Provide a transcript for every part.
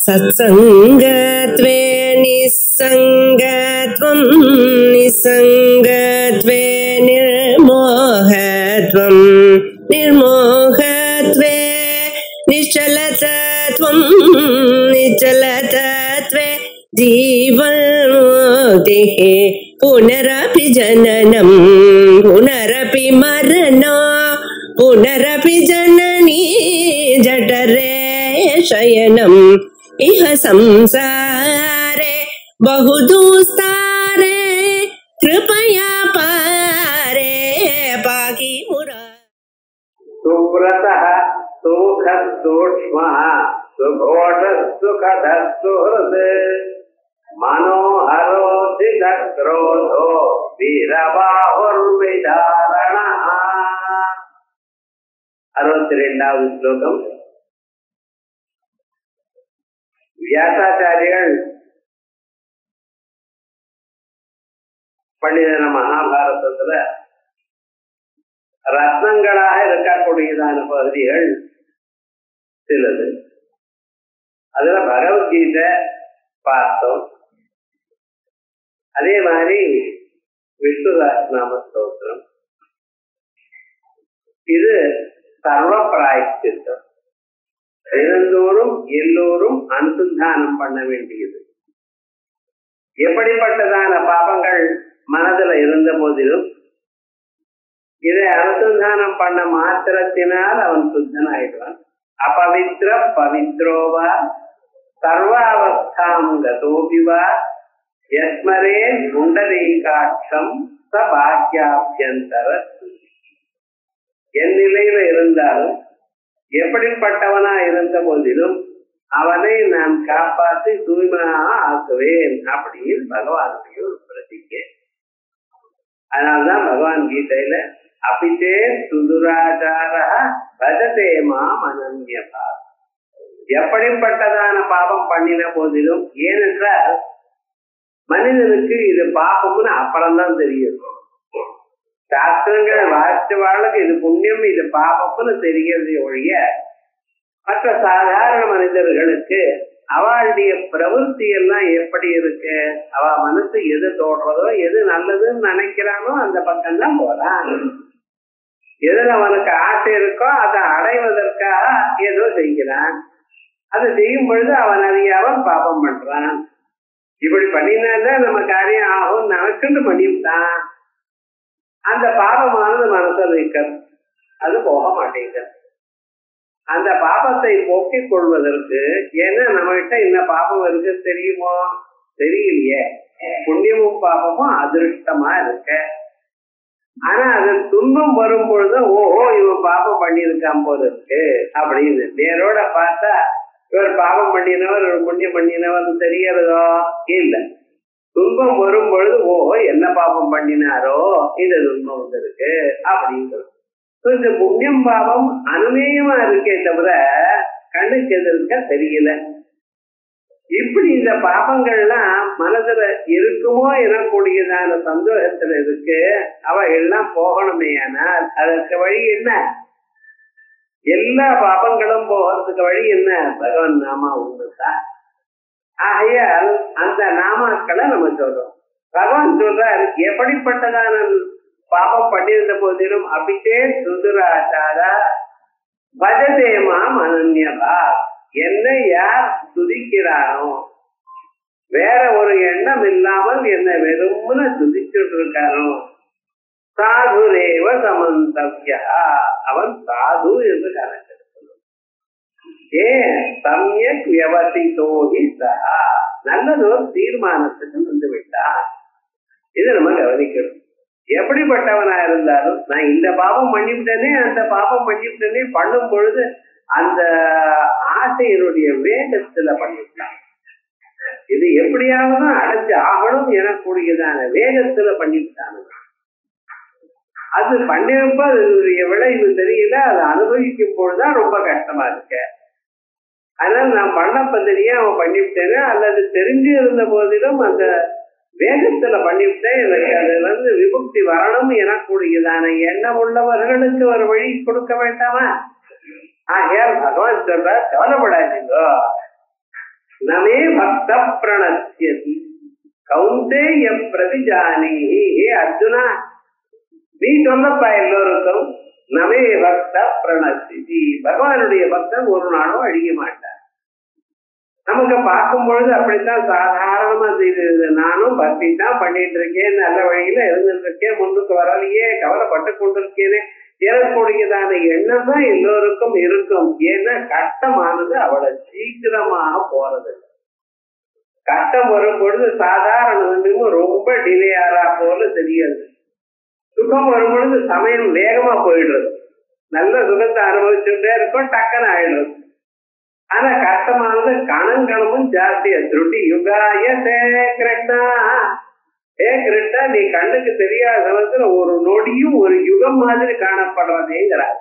सत्संगत्वे निस्संगत्वं निस्संगत्वे निर्मोहत्वं निर्मोहत्वे निश्चलतत्वं निश्चलतत्वे जीवन्मुक्तिः पुनरपि जननं पुनरपि मरणं पुनरपि जननी जठरे शयनम् इह संसारे बहुदुस्तारे कृपया पारे पाहि मुरा। सुव्रतः सुमुखः सूक्ष्मः सुघोषः सुखदः सुहृत् मनोहरोऽधिक्रोधो वीरबाहुर्विदारणः। 62வது ஸ்லோகம். வியாசாச்சாரியர்கள் பண்ணின மகாபாரதத்துல ரத்னங்களாக இருக்கக்கூடியதான பகுதிகள் சிலது. அதுல பகவத்கீதை பார்த்தோம். அதே மாதிரி விஷ்ணு சஹஸ்ரநாம ஸ்தோத்திரம். இது சர்வ பிராயச்சித்தம். தினந்தோறும் எல்லோரும் அனுசந்தானம் பண்ண வேண்டியது. எப்படிப்பட்டதான பாபங்கள் மனதில் இருந்த போதிலும் இதை அனுசந்தானம் பண்ண மாத்திரத்தினால் அவன் சுத்தனாயிடுவான். அபவித்ர பவித்ரோவா சர்வாவஸ்தாம் கதோபிவா யஸ்மரே குண்டரீகாட்சம் ச பாக்யாபியந்தர. என் நிலையில இருந்தாலும் எப்படிப்பட்டவனா இருந்த போதிலும் அவனை நான் காப்பாற்றி தூய்மையாக ஆக்குவேன் அப்படின்னு பகவானுடைய ஒரு பிரதிஜை. அதனால்தான் பகவான் கீதையில அபிதே சுதுராச்சார பஜதே மாம் அனன்யபா. எப்படிப்பட்டதான பாபம் பண்ணின போதிலும், ஏனென்றால் மனிதனுக்கு இது பாபம்னு அப்புறம்தான் தெரியும். சாஸ்திரங்களை வாசிச்ச வாழ்க்கை இது புண்ணியம் இது பாபம்னு தெரிகிறது ஒழிய மற்ற சாதாரண மனிதர்களுக்கு அவளுடைய பிரவൃத்தி எல்லாம் எப்படி இருக்கு, அவ மனசு எது தோன்றதோ எது நல்லதுன்னு நினைக்கிறானோ அந்த பக்கம்தான் போறான். எதுல அவனுக்கு ஆசை இருக்கோ அதை அடைவதற்காக ஏதோ செய்கிறான். அதை செய்யும் பொழுது அவன் அறியாமல் பாபம் பண்றான். இப்படி பண்ணினாதான் நம்ம காரியம் ஆகும் நினைச்சுட்டு பண்ணிவிட்டான். அந்த பாபமானது மனசில் இருக்கிறது, அது போக மாட்டேங்குது. அந்த பாபத்தை போக்கிக் கொள்வதற்கு, ஏன்னா நம்ம கிட்ட என்ன பாபம் இருக்கு தெரியுமோ தெரியலையே, புண்ணியமும் பாபமும் அதிருஷ்டமா இருக்க. ஆனா அது துன்பம் வரும் பொழுது ஓஹோ இவன் பாபம் பண்ணியிருக்கான் போல இருக்கு அப்படின்னு நேரோட பார்த்தா இவர் பாபம் பண்ணினவர் இவர் புண்ணியம் பண்ணினவர் தெரியறதோ இல்ல. துன்பம் வரும் பொழுது ஓஹோ என்ன பாபம் பண்ணினாரோ இந்த துன்பம் வந்திருக்கு அப்படிங்கிறது. இந்த புண்ணியம் பாபம் அனுமேயமா இருக்கே தவிர கண்ணுக்கு எதிர்க்க தெரியல. இப்படி இந்த பாபங்கள்லாம் மனதுல இருக்குமோ எனக்கூடியதான சந்தோஷத்துல இருக்கு. அவ எல்லாம் போகணுமே, ஆனால் அதற்கு வழி என்ன? எல்லா பாபங்களும் போகிறதுக்கு வழி என்ன? பகவான் நாமா ஒண்ணுதான். ஆகையால் அந்த நாமாக்களை நம்ம சொல்றோம். பகவான் சொல்றார் எப்படிப்பட்டதான பாபம் பண்ணியிருந்த போதிலும் அப்படியே சுதுராச்சாரா பஜதேமா அனன்யபா. என்னை யார் துதிக்கிறானோ, வேற ஒரு எண்ணம் இல்லாமல் என்னை வெறும்னு துதிச்சுட்டு இருக்கானோ, சாதுரேவ சமந்தவ்யா, அவன் சாது என்று கணக்கெடுக்கணும். ஏன் சமயக் வியவசிதோஹி சஹா, நல்லதொரு தீர்மானத்துக்கு வந்து விட்டான். இதை நம்ம கவனிக்கணும். எப்படிப்பட்டவனா இருந்தாலும் நான் இந்த பாவம் பண்ணிவிட்டனே அந்த பாவம் பண்ணிவிட்டனே பண்ணும் பொழுது அந்த ஆசையினுடைய வேகத்துல பண்ணிவிட்டான். இது எப்படியாவது அடைஞ்சு ஆகணும் எனக்கூடியதான வேகத்துல பண்ணிவிட்டானு. அது பண்ணிருப்ப அதனுடைய விளைவு தெரியல. அதை அனுபவிக்கும் பொழுதுதான் ரொம்ப கஷ்டமா இருக்க. அதனால நான் பண்ண பத்திரியே அவன் பண்ணிவிட்டேன்னு அல்லது தெரிஞ்சு இருந்த போதிலும் அந்த வேகத்துல பண்ணிவிட்டேன், எனக்கு அதுல இருந்து விமுக்தி வரணும் எனக்கூடியதான எண்ணம் உள்ளவர்களுக்கு ஒரு வழி கொடுக்க வேண்டாமா? ஆகையால் பகவான் சொல்ற கவலைப்படாதீங்க, நமே பக்த பிரணசியதி கௌந்தேய பிரதிஜானி. ஹே அர்ஜுனா, நீ சொல்லப்பா எல்லோருக்கும் நமே பக்த பிரணசிதி. பகவானுடைய பக்தன் ஒரு நாளும் அழிய மாட்டார். நமக்கு பார்க்கும் பொழுது அப்படித்தான் சாதாரணமா செய்து, நானும் பக்தி தான் பண்ணிட்டு இருக்கேன், நல்ல வழியில இருந்துட்டு இருக்கேன், முன்னுக்கு வரலையே, கவலைப்பட்டு கொண்டிருக்கேனே, ஏறக்கூடியதான எண்ணம் தான் எல்லோருக்கும் இருக்கும். ஏன்னா கஷ்டமானது அவ்வளவு சீக்கிரமாக போறது. கஷ்டம் வரும் பொழுது சாதாரண ரொம்ப டிலே ஆறா போல தெரியாது. சுகம் வரும் பொழுது சமயம் வேகமா போயிடுறது. நல்ல சுகத்தை அனுபவிச்சுட்டே இருக்கும், டக்குன்னு ஆயிடுறது. ஆனா கஷ்டமானது கணங்கணமும் ஜாஸ்தியா. திருட்டி யுகாய கிருஷ்ணா, ஹே கிருஷ்ணா, நீ கண்ணுக்கு தெரியாத சமயத்துல ஒரு நொடியும் ஒரு யுகம் மாதிரி காணப்படுறதேங்கிறார்.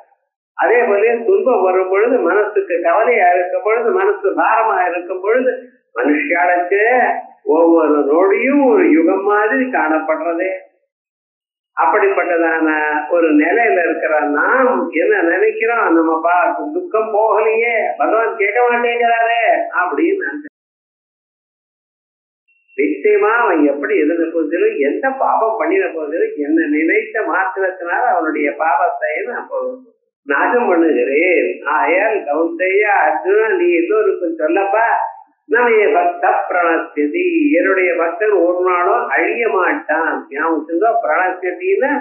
அதே போல துன்பம் வரும் பொழுது, மனசுக்கு கவலையா இருக்கும் பொழுது, மனசு பாரமா இருக்கும் பொழுது, மனுஷாளுக்கு ஒவ்வொரு நொடியும் ஒரு யுகம் மாதிரி காணப்படுறதே. அப்படிப்பட்டதான ஒரு நிலையில இருக்கிற நாம் என்ன நினைக்கிறோம், நம்ம துக்கம் போகலையே, பகவான் கேட்க மாட்டேங்கிறாரே அப்படின்னு நிச்சயமா அவன் எப்படி இருந்த போதிலும், எந்த பாபம் பண்ணின போதிலும், என்ன நினைத்த மாத்திரத்தினால அவனுடைய பாவத்தை நான் நாசம் பண்ணுகிறேன். ஆயால் கௌந்தையா அர்ஜுனா, நீ எல்லோருக்கும் சொல்லப்பா, நம்ம பக்த பிரணஸ்தி, என்னுடைய பக்தன் ஒரு நாளும் அழிய மாட்டான். பிரணஸ்தின்னா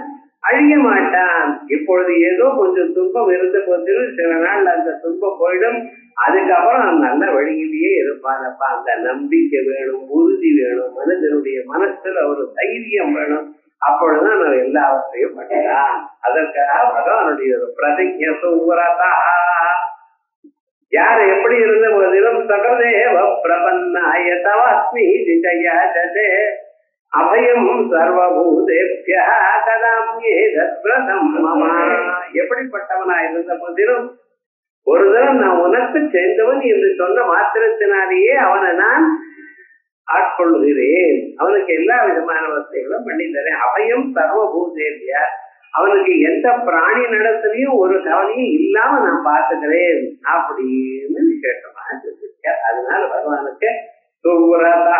அழிய மாட்டான். இப்பொழுது ஏதோ கொஞ்சம் துன்பம் இருந்த போதிலும் சில நாள் அந்த துன்பம் போயிடும். அதுக்கப்புறம் நல்ல வழியிலேயே இருப்பானப்பா. அந்த நம்பிக்கை வேணும், உறுதி வேணும், மனிதனுடைய மனசுல ஒரு தைரியம் வேணும். அப்பொழுதுதான் நான் எல்லாவற்றையும் பண்ணலாம். அதற்காக பகவானுடைய ஒரு பிரதிஜை சூரதா. யார் எப்படி இருந்த போதிலும் சகதேவ பிரபன்னாய தவாஸ்மி திசையாசதே அபயம் சர்வபூதேப்யா கதாம்யே தத்ப்ரதம் மம. எப்படிப்பட்டவனா இருந்த போதிலும் ஒரு தரம் நான் உனக்கு சேர்ந்தவன் என்று சொன்ன மாத்திரத்தினாலேயே அவனை நான் ஆட்கொள்கிறேன். அவனுக்கு எல்லா விதமான வசதிகளும் பண்ணி தரேன். அபயம் சர்வபூதேப்யா, அவனுக்கு எந்த பிராணி நடத்திலையும் ஒரு கவலையும் இல்லாம நான் பார்த்துக்கிறேன் அப்படின்னு விசேஷமா சொல்லிருக்க. அதனால பகவானுக்கு சுரதா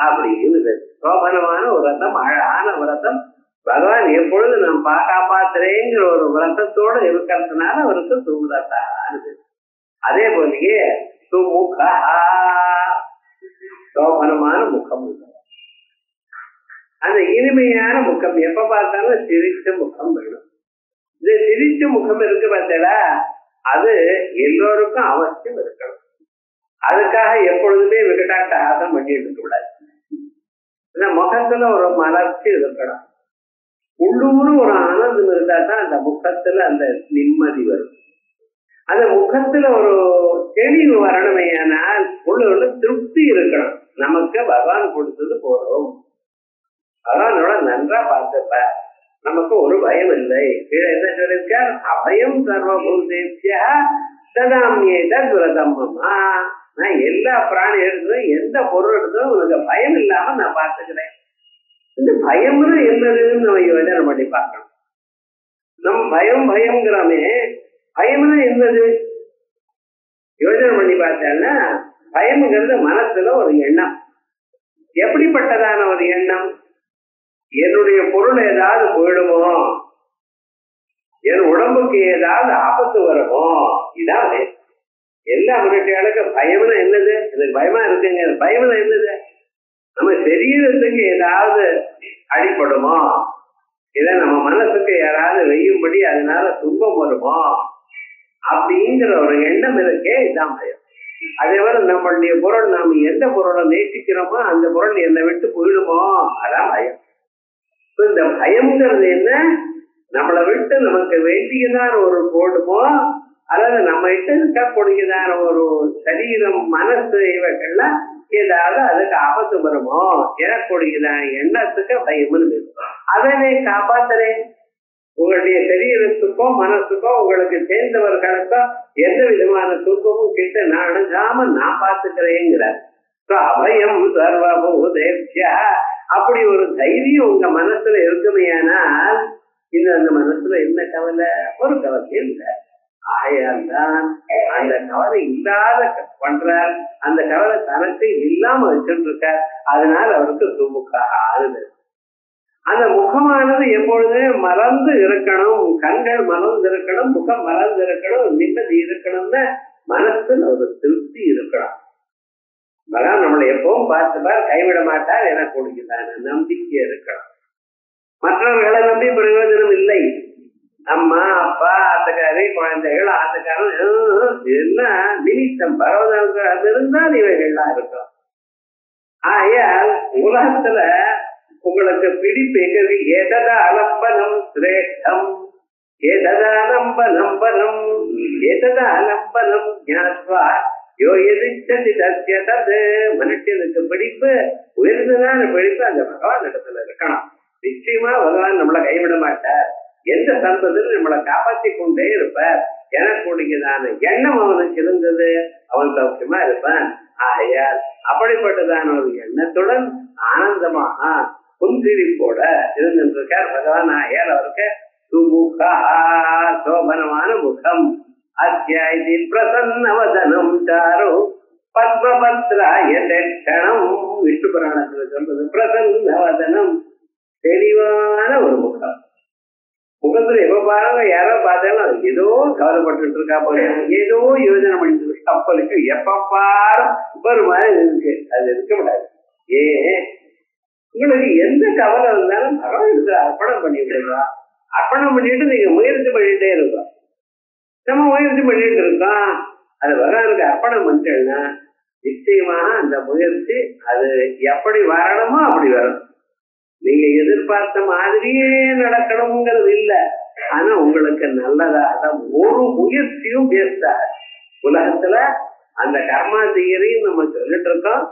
அப்படின்னு சோபனமான ஒரு ரதம், அழகான விரதம். பகவான் எப்பொழுது நாம் காப்பாத்துறேங்கிற ஒரு விரதத்தோடு இருக்கிறதுனால அவருக்கு சுரதான்னு. அதே போலயே சுமுகா, சோபனமான முகம். அந்த இனிமையான முகம், எப்ப பார்த்தாலும் சிரிச்ச முகம் வேணும். இது சிரிச்ச முகம் இருக்கு பார்த்தா, அது எல்லோருக்கும் அவசியம் இருக்கணும். அதுக்காக எப்பொழுதுமே விகடாட்ட ஆசம் பண்ணிட்டு இருக்க கூடாது. முகத்துல ஒரு மலர்ச்சி இருக்கணும். உள்ளூர் ஒரு ஆனந்தம் இருந்தா தான் அந்த முகத்துல அந்த நிம்மதி வரும். அந்த முகத்துல ஒரு தெளிவு வரணுமையானால் உள்ள திருப்தி இருக்கணும். நமக்கு பகவான் கொடுத்தது போறோம், பகவானோட நன்றா பார்த்துப்ப, நமக்கு ஒரு பயம் இல்லை. என்ன சொல்லிருக்கார், அபயம் சர்வபூதேப்யா ததாம்யே தத்வ்ரதம் மம. நான் எல்லா பிராணி எடுத்ததும் எந்த பொருள் எடுத்ததும் உனக்கு பயம் இல்லாம நான் பார்த்துக்கிறேன். இந்த பயம்னு என்னதுன்னு நம்ம யோசனை பண்ணி பார்க்கணும். நம்ம பயம்ங்கிறோமே, பயம்னா என்னது யோசனை பண்ணி பார்த்தேன்னா, பயம்ங்கிறது மனசுல ஒரு எண்ணம். எப்படிப்பட்டதான ஒரு எண்ணம், என்னுடைய பொருள் ஏதாவது போயிடுமோ, என் உடம்புக்கு ஏதாவது ஆபத்து வருமோ, இதான் எல்லா மனுஷர்களுக்கு பயம்னா என்னது, எனக்கு பயமா இருக்குங்க. பயம்னா என்னது, நம்ம சரீரத்துக்கு ஏதாவது அடிபடுமோ, இத நம்ம மனசுக்கு யாராவது வெய்யும்படி அதனால துன்பம் வருமோ அப்படிங்கிற ஒரு எண்ணம் இருக்கே, இதான் பயம். அதே போல நம்மளுடைய பொருள், நாம எந்த பொருளை நேசிக்கிறோமோ அந்த பொருள் என்னை விட்டு போயிடுமோ, அதான் பயம். இந்த பயம்ங்கிறது என்ன, நம்மளை விட்டு நமக்கு வேண்டியதான ஒரு போடுமோ, அல்லது நம்ம கிட்ட இருக்கக்கூடியதான ஒரு சரீரம், மனசு, இவைகள்லாம் ஏதாவது அதுக்கு ஆபத்து வருமோ எனக்கூடியதான எண்ணத்துக்கு பயம்னு. அதனை காப்பாத்துறேன். உங்களுடைய சரீரத்துக்கோ மனசுக்கோ உங்களுக்கு சேர்ந்தவர்களுக்கோ எந்த விதமான துன்பமும் கிட்ட நான் அணுகாம நான் பார்த்துக்கிறேங்கிறார். அபயம் சர்வபூதேப்யா. அப்படி ஒரு தைரியம் உங்க மனசுல இருக்குமையானால், இந்த அந்த மனசுல என்ன கவலை, ஒரு கவலையும் இல்லை. ஆகையால் தான் அந்த கவலை இல்லாத பண்றார், அந்த கவலை தனக்கு இல்லாம வச்சுட்டு இருக்கார். அதனால அவருக்கு சுமுகா ஆறுது. அந்த முகமானது எப்பொழுதுமே மலர்ந்து இருக்கணும், கண்கள் மலர்ந்து இருக்கணும், முகம் மலர்ந்து இருக்கணும், நிம்மதி இருக்கணும்னு மனசுல ஒரு திருப்தி இருக்கணும். பகவான் நம்மளை எப்பவும் பார்த்துப்பார், கைவிட மாட்டார் என கொடுக்கிறார் நம்பிக்கை இருக்கணும். மற்றவர்களை நம்பி பிரயோஜனம் இல்லை. அம்மா அப்பா ஆத்துக்காரி குழந்தைகள் ஆத்துக்காரன் எல்லாம் நிமித்தம் பகவதற்கு அது இருந்தால் இவைகள்லாம் இருக்கும். ஆகையால் உலகத்துல உங்களுக்கு பிடிப்பு எங்கிறது ஏததா அலம்பனம் சிரேஷ்டம், ஏததா நம்பனம் பலம், ஏததா அலம்பனம் ஞாத்வா யோ எதிர்த்தது தது. மனுஷனுக்கு பிடிப்பு உயர்ந்ததான பிடிப்பு அந்த பகவான் இடத்துல இருக்கணும். நிச்சயமா பகவான் நம்மளை கைவிட மாட்டார், எந்த சந்தத்தில் நம்மளை காப்பாற்றி கொண்டே இருப்பார் எனக்கூடியதான எண்ணம் அவனுக்கு இருந்தது, அவன் சௌக்கியமா இருப்பான். ஆகையால் அப்படிப்பட்டதான ஒரு எண்ணத்துடன் ஆனந்தமாக புன்சிரிப்போட இருந்திருக்கார் பகவான். ஆகையால் அவருக்கு சுமுகா சோபனமான முகம், அத்தியாயத்தில் பிரசன்னவதனம் சாரோ பத்மபத்ராய தட்சணம். விஷ்ணு புராணத்துல சொல்றது பிரசன்னவதனம், தெளிவான ஒரு முகம். முகத்துல எப்ப பாருங்க யாரோ பார்த்தாலும் ஏதோ கவலைப்பட்டு இருக்கா போல, ஏதோ யோஜனை பண்ணிட்டு இருக்கு கப்பலுக்கு, எப்ப பாரு ஒரு மாதிரி இருக்கு. அது இருக்க முடியாது. உங்களுக்கு எந்த கவலை இருந்தாலும் பகவானுக்கு அர்ப்பணம் பண்ணி விடுறா. அர்ப்பணம் பண்ணிட்டு நீங்க முயற்சி பண்ணிட்டே இருக்கோம். நம்ம முயற்சி பண்ணிட்டு இருக்கோம், அது பகவானுக்கு அர்ப்பணம் பண்ணிட்டேன்னா நிச்சயமாக அந்த முயற்சி அது எப்படி வரணுமோ அப்படி வரும். நீங்க எதிர்பார்த்த மாதிரியே நடக்கணுங்கிறது இல்லை, ஆனா உங்களுக்கு நல்லதாக ஒரு முயற்சியும் பேச. உலகத்துல அந்த கர்மா தியரின்னு நம்ம சொல்லிட்டு இருக்கோம்.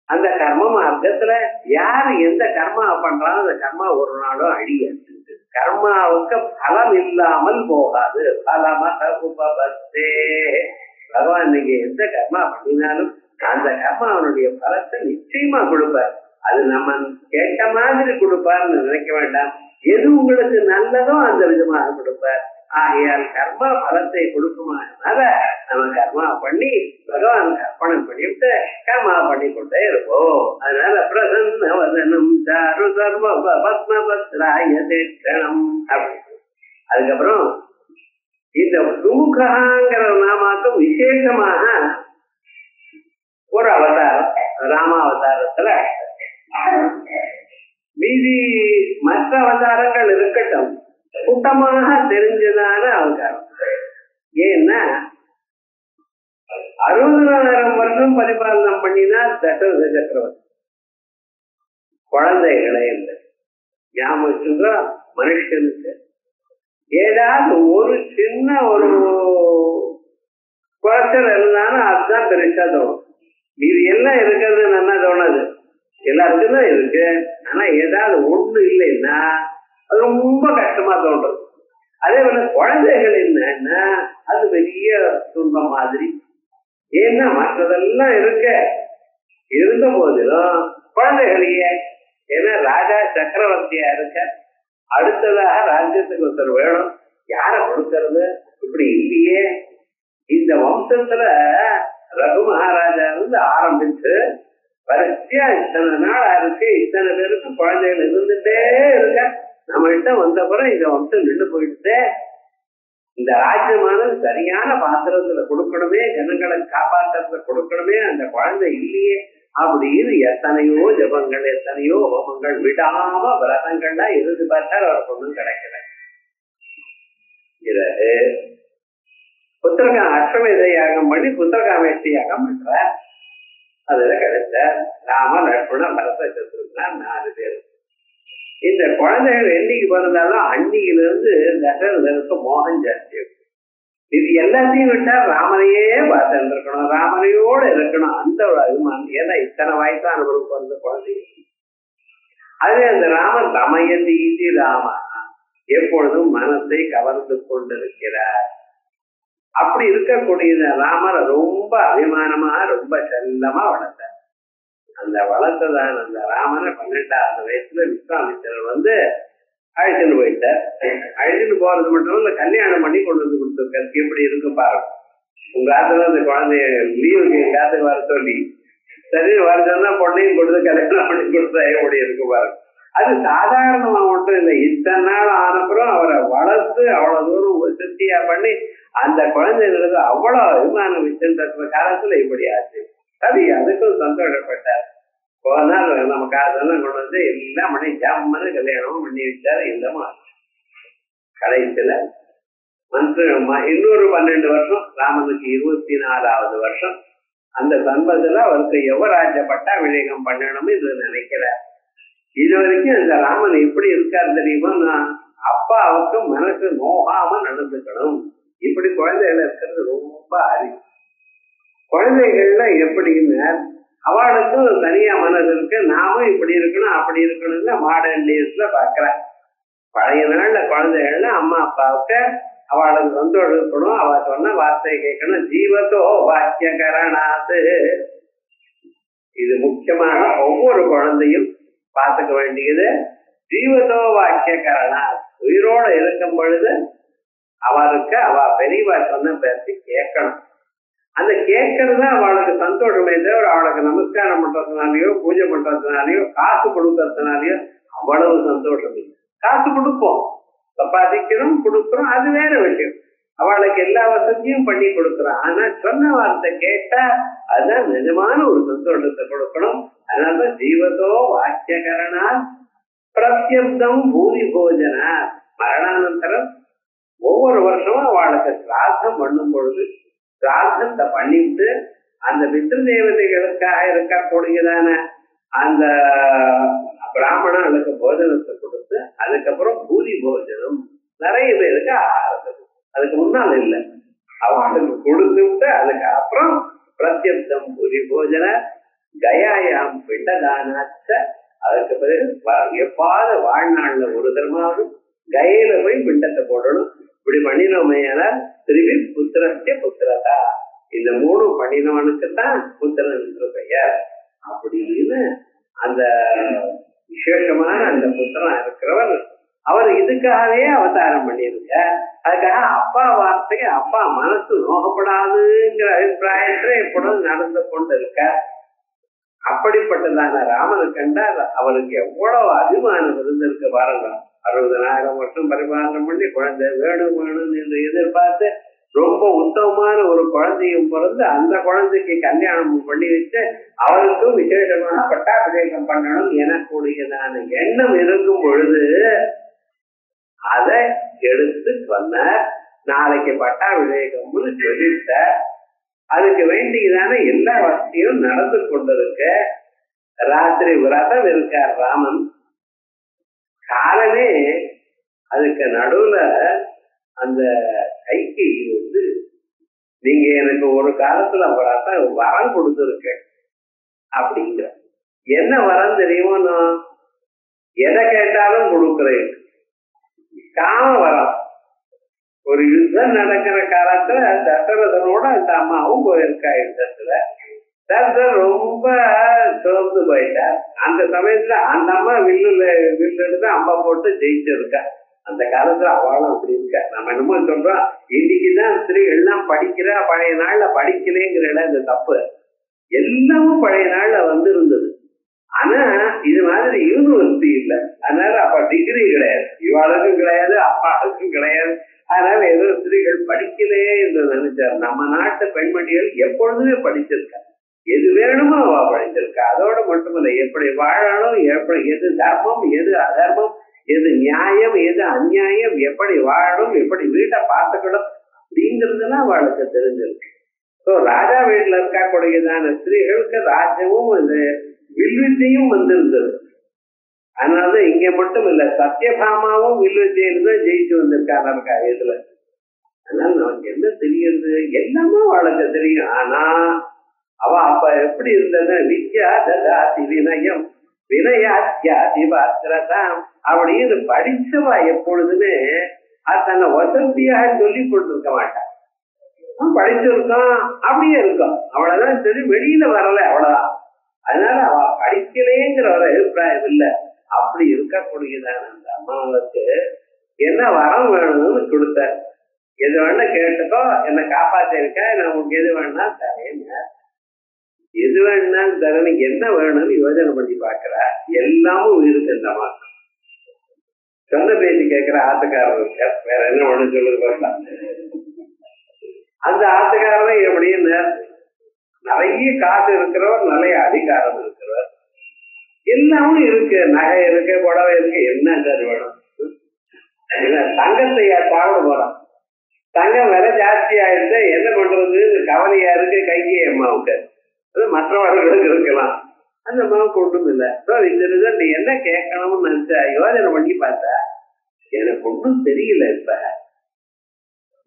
அந்த கர்ம மார்க்கத்துல யாரு எந்த கர்மா பண்றாலும் அந்த கர்மா ஒரு நாளும் அழியாது. கர்மாவுக்கு பலம் இல்லாமல் போகாது. பலமதே பகவான் நீங்க எந்த கர்மா பண்ணினாலும் அந்த கர்மா அவனுடைய பலத்தை நிச்சயமா கொடுப்பார். அது நம்ம கேட்ட மாதிரி கொடுப்பார்னு நினைக்க வேண்டாம். எது உங்களுக்கு நல்லதோ அந்த விதமாக கொடுப்பார். ஆகையால் கர்மா பலத்தை கொடுக்குமானால நம்ம கர்மா பண்ணி பகவானுக்கு அர்ப்பணம் பண்ணிவிட்டு கர்மா பண்ணி கொண்டே இருப்போம். அதனால பிரசன்ன வதனம் சாரு சர்வ பத்மபத்ராய தேட்சணம் அப்படின்னு. அதுக்கப்புறம் இந்த சுமுகங்கிற நாமாக்கும் விசேஷமாக ஒரு அவதாரம் ராமாவதாரத்துல, மீதி மற்ற அவதாரங்கள் இருக்கட்டும், கூட்டமாக தெரிஞ்சதான அவதாரம். ஏன்னா 60,000 வருஷம் பரிபாலனம் பண்ணினா தசரத சக்கரவர்த்தி குழந்தைகளே இல்லை. ஞாபகம் மனுஷனுக்கு ஏதாவது ஒரு சின்ன ஒரு குறைச்சல் இருந்தாலும் அதுதான் பெருசா தோணும். இது எல்லாம் இருக்கிறது நல்லா தோணாது, எல்லாருக்கும் தான் இருக்கு. ஆனா ஏதாவது ஒண்ணு இல்லைன்னா அது ரொம்ப கஷ்டமா தோன்றது. அதே போல குழந்தைகள் என்னன்னா அது பெரிய துன்பம் மாதிரி. ஏன்னா மற்றதெல்லாம் இருந்த போதிலும் குழந்தைகளையே, ஏன்னா ராஜா சக்கரவர்த்தியா இருக்க, அடுத்ததாக ராஜ்யத்துக்கு ஒருத்தர் வேணும், யார கொடுக்கறது? இப்படி இல்லையே. இந்த வம்சத்துல ரகு மகாராஜா இருந்து ஆரம்பிச்சு வரிசையா இத்தனை நாள் இருக்கு, இத்தனை பேருக்கு குழந்தைகள் இருந்துட்டே இருக்க. நம்ம கிட்ட வந்தப்புறம் இந்த வம்சம் நின்று போயிட்டு இந்த ராஜ்யமானது சரியான பாத்திரத்துல கொடுக்கணுமே, ஜனங்களை காப்பாற்றத்துல கொடுக்கணுமே, அந்த குழந்தை இல்லையே அப்படின்னு எத்தனையோ ஜபங்கள் எத்தனையோ ஹோமங்கள் விடாம விரதங்கள்லாம் இருந்து பார்த்தால் அவருக்கு ஒன்றும் கிடைக்கல. பிறகு அஸ்வமேத யாகம் பண்ணி புத்திரகாமேஷ்டி யாகம் பண்ற, அதுல கிடைச்ச ராம லட்சுமண பரத சத்ருக்னா 4 பேர். இந்த குழந்தைகள் என்னைக்கு பிறந்தாலும் அன்னியிலிருந்து தசரதனுக்கு மோகம் ஜாஸ்தி. இது எல்லாத்தையும் விட்டா ராமனையே பார்த்துட்டு இருக்கணும், ராமனையோட இருக்கணும் அந்த ஒரு அபிமானம். ஏன்னா இத்தனை வயசானவருக்கு வந்த குழந்தைங்க. அது அந்த ராமன் தமயந்தி ராம எப்பொழுதும் மனத்தை கவர்ந்து கொண்டிருக்கிறார். அப்படி இருக்கக்கூடிய ராமரை ரொம்ப அபிமானமா ரொம்ப செல்லமா வளர்த்தார். அந்த வளர்த்ததான அந்த ராமனை 12வது வயசுல விஸ்வாமித்திரர் வந்து அழைச்சுன்னு போயிட்டார். அழைச்சுன்னு போறது மட்டும் இல்ல, கல்யாணம் பண்ணி கொண்டு வந்து கொடுத்துருக்காரு. எப்படி இருக்கு பாருங்க. உங்க ஆத்துல அந்த குழந்தைய லீவுக்கு எங்க ஆத்துக்கு வர சொல்லி சரி வரதுன்னா பொண்ணையும் கொடுத்து கல்யாணம் பண்ணி கொடுத்தா எப்படி இருக்கு பாருங்க. அது சாதாரணமா மட்டும் இல்லை, இத்தனை நாள் ஆனப்புறம் அவரை வளர்த்து அவ்வளவு தூரம் திருப்தியா பண்ணி அந்த குழந்தைகளுக்கு அவ்வளவு அபிமானம் வச்சிருந்த காலத்துல இப்படி ஆச்சு. சரி, அதுக்கும் சந்தோஷப்பட்டார். போனால் நம்ம காசெல்லாம் கொண்டு வந்து எல்லாம் பண்ணி ஜாமன்னு கல்யாணமும் பண்ணி வச்சாரு. இல்லமா கடைசியில இன்னொரு 12 வருஷம், ராமனுக்கு 24வது வருஷம், அந்த சம்பத்துல அவருக்கு யுவராஜ பட்டாபிஷேகம் பண்ணணும்னு இது நினைக்கிறார். இது வரைக்கும் இந்த ராமன் எப்படி இருக்காரு தெரியுமா, நான் அப்பாவுக்கு மனசு நோகாம நடந்துக்கணும். இப்படி குழந்தைகள் இருக்கிறது ரொம்ப அரி. குழந்தைகள்ல எப்படின்னு அவளுக்கும் தனியா மனசு இருக்கு. நாமும் இப்படி இருக்கணும் அப்படி இருக்கணும்னு மாடர்ன் டேஸ்ல பாக்குறேன். பழைய நாள்ல குழந்தைகள்ல அம்மா அப்பாவுக்கு அவளுக்கு சந்தோஷப்படும், அவ சொன்ன வார்த்தையை கேட்கணும். ஜீவத்தோ வாக்கியகரணாத்து, இது முக்கியமான ஒவ்வொரு குழந்தையும் பார்த்துக்க வேண்டியது. ஜீவத்தோ வாக்கியகரணா, உயிரோட இருக்கும் பொழுது அவருக்கு அவ பெரியவா சொன்ன பேசி கேட்கணும். அந்த கேட்கறது அவளுக்கு சந்தோஷமே தவிர அவளுக்கு நமஸ்காரம் பண்றதுனாலயோ பூஜை பண்றதுனாலயோ காசு கொடுக்கறதுனாலயோ அவ்வளவு சந்தோஷம் இல்லை. காசு கொடுப்போம், சம்பாதிக்கிறோம், கொடுக்குறோம், அது வேற விஷயம். அவளுக்கு எல்லா வசதியும் பண்ணி கொடுக்குறான். ஆனா சொன்ன வார்த்தை கேட்டா அதுதான் நிஜமான ஒரு சந்தோஷத்தை கொடுக்கணும். அதனாலதான் ஜீவத்தோ வாக்கியகரணா பிரத்யப்தம் பூரி போஜன. மரணானந்தரம் ஒவ்வொரு வருஷமும் அவளுக்கு சிராத்தம் பண்ணும் பொழுது பிரார்த்தத்தை பண்ணிட்டு அந்த பித்ரு தேவதைகளுக்காக இருக்கக்கூடியதான அந்த பிராமணர்களுக்கு போஜனத்தை கொடுத்து அதுக்கப்புறம் பூரி போஜனம் நிறைய பேருக்கு ஆரம்பிச்சு. அதுக்கு முன்னால் இல்லை, அவளுக்கு கொடுத்து விட்டு அதுக்கு அப்புறம் பிரத்யப்தம் பூரி போஜன கயாயாம் பிண்டதானாச்ச. அதுக்கு பிறகு எப்பாவது வாழ்நாள்ல ஒரு தரமாவது கயில போய் பிண்டத்தை போடணும். இப்படி பண்ணினோமையான திரும்பி புத்திரஸ்ய புத்திரதா, இந்த 3 பண்ணினவனுக்குத்தான் புத்திரன் என்ற பெயர் அப்படின்னு அந்த விசேஷமான அந்த புத்திரன் இருக்கிறவர் அவர் இதுக்காகவே அவதாரம் பண்ணியிருக்க. அதுக்காக அப்பா வார்த்தைக்கு அப்பா மனசு நோகப்படாதுங்கிற அபிப்பிராயத்தை எப்பொழுதும் நடந்து கொண்டு இருக்க. அப்படிப்பட்டதான ராமனை கண்டால் அவருக்கு எவ்வளவு அபிமானம் இருந்திருக்கு பாருங்க. 60,000 வருஷம் பரிபாலனம் பண்ணி குழந்தை வேணும் வேணும் என்று எதிர்பார்த்து ரொம்ப உத்தமமான ஒரு குழந்தையும் பிறந்து அந்த குழந்தைக்கு கல்யாணம் பண்ணி வச்சு அவருக்கும் விசேஷமான பட்டாபிஷேகம் பண்ணணும் எனக்கூடியதான எண்ணம் இருக்கும் பொழுது அதை எடுத்து சொன்ன. நாளைக்கு பட்டாபிஷேகம்னு சொல்லிட்ட. அதுக்கு வேண்டியதான எல்லா வசதியும் நடந்து கொண்டிருக்க. ராத்திரி விரதம் இருக்கார் ராமன். காலமே அதுக்கு நடுவுல அந்த கைக்கு வந்து நீங்க எனக்கு ஒரு காலத்துல வரம் கொடுத்துருக்க அப்படிங்கிற. என்ன வரம் தெரியுமோ, எதை கேட்டாலும் கொடுக்குறேன். காம வரம். ஒரு யுத்தம் நடக்கிற காலத்துல தசரதனோட அந்த அம்மாவும் போயிருக்கா யுத்தத்துல. தசரதன் ரொம்ப சோர்ந்து போயிட்டார். அந்த சமயத்துல அந்த அம்மா வில்லு எடுத்து அம்மா போட்டு ஜெயிச்சிருக்கா. அந்த காலத்துல அவளும் அப்படி இருக்கா. நம்ம என்னமோ சொல்றோம் இன்னைக்குதான் ஸ்திரீகள்லாம் படிக்கிற, பழைய நாள்ல படிக்கலேங்கிற இடம் இந்த தப்பு. எல்லாமும் பழைய நாள்ல வந்து இருந்தது. ஆனா இது மாதிரி யூனிவர்சிட்டி இல்லை. அதனால அப்ப டிகிரி கிடையாது, இவாளுக்கும் கிடையாது, அப்பாவுக்கும் கிடையாது. அதனால ஏதோ ஸ்திரீகள் படிக்கலே என்று நினைச்சார். நம்ம நாட்டு பெண்மணிகள் எப்பொழுதுமே படிச்சிருக்கா. எது வேணுமோ அவ படிச்சிருக்கா. அதோட மட்டுமல்ல, எப்படி வாழணும், எப்படி எது தர்மம் எது அதர்மம், எது நியாயம் எது அநியாயம், எப்படி வாழணும், எப்படி வீட்டை பார்த்துக்கணும் அப்படிங்கிறதுலாம் அவளுக்கு தெரிஞ்சிருக்கு. ஸோ ராஜா வீட்டுல இருக்கக்கூடியதான ஸ்திரீகளுக்கு ராஜ்யமும் இந்த வில்வித்தையும் வந்திருந்தது. அதனாலதான் இங்க மட்டும் இல்ல, சத்யபாமாவும் வில்வித்தையில தான் ஜெயிச்சு வந்திருக்காங்க இதுல. அதனால நமக்கு என்ன தெரியுது, எல்லாமே அவளுக்கு தெரியும். ஆனா அவ அப்ப எப்படி இருந்தது, வித்யா ததாதி வினயம் வினயாத்யாதி பாத்திரதாம் அப்படின்னு படிச்சவா எப்பொழுதுமே அது தன்னை வசதியாக சொல்லி கொண்டிருக்க மாட்டான். படிச்சிருக்கோம் அப்படியே இருக்கும், அவ்வளவுதான் சரி, வெளியில வரல அவ்வளவுதான். அதனால அவ படிக்கலேங்கிற ஒரு அபிப்பிராயம் இல்லை. அப்படி இருக்கக்கூடியதான அந்த அம்மாவுக்கு என்ன வரம் வேணும்னு கொடுத்தார். எது வேணா கேட்டுக்கோ, என்ன காப்பாத்திருக்க, நான் உங்களுக்கு எது வேணா தரேங்க. எது வேணாலும் தரேன்னு என்ன வேணும்னு யோஜனை பண்ணி பாக்குறா. எல்லாமும் இருக்கு இந்த அம்மா. சொன்ன பேசி கேட்கிற ஆத்துக்காரர் இருக்கார், வேற என்ன ஒண்ணு சொல்லுது பார்த்தா. அந்த ஆத்துக்காரர் எப்படின்னு நிறைய காசு இருக்கிறவர், நிறைய அதிகாரம் இருக்கிறவர், எல்லாமும் இருக்கு, நகை இருக்கு, புடவை இருக்கு, என்ன சார் வேணும்? தங்கத்தை சாப்பிட போறோம், தங்கம் விலை ஜாஸ்தி ஆயிடுச்சு, என்ன பண்றது கவலையா இருக்கு கைக்கு அம்மாவுக்கு. அது மற்றவர்களுக்கு இருக்கலாம், அந்த அம்மாவுக்கு ஒன்றும் இல்லை. இந்த ரிசல்ட் என்ன கேட்கணும்னு நினைச்சா யோஜனை பண்ணி பார்த்தா எனக்கு ஒன்றும் தெரியல. இப்ப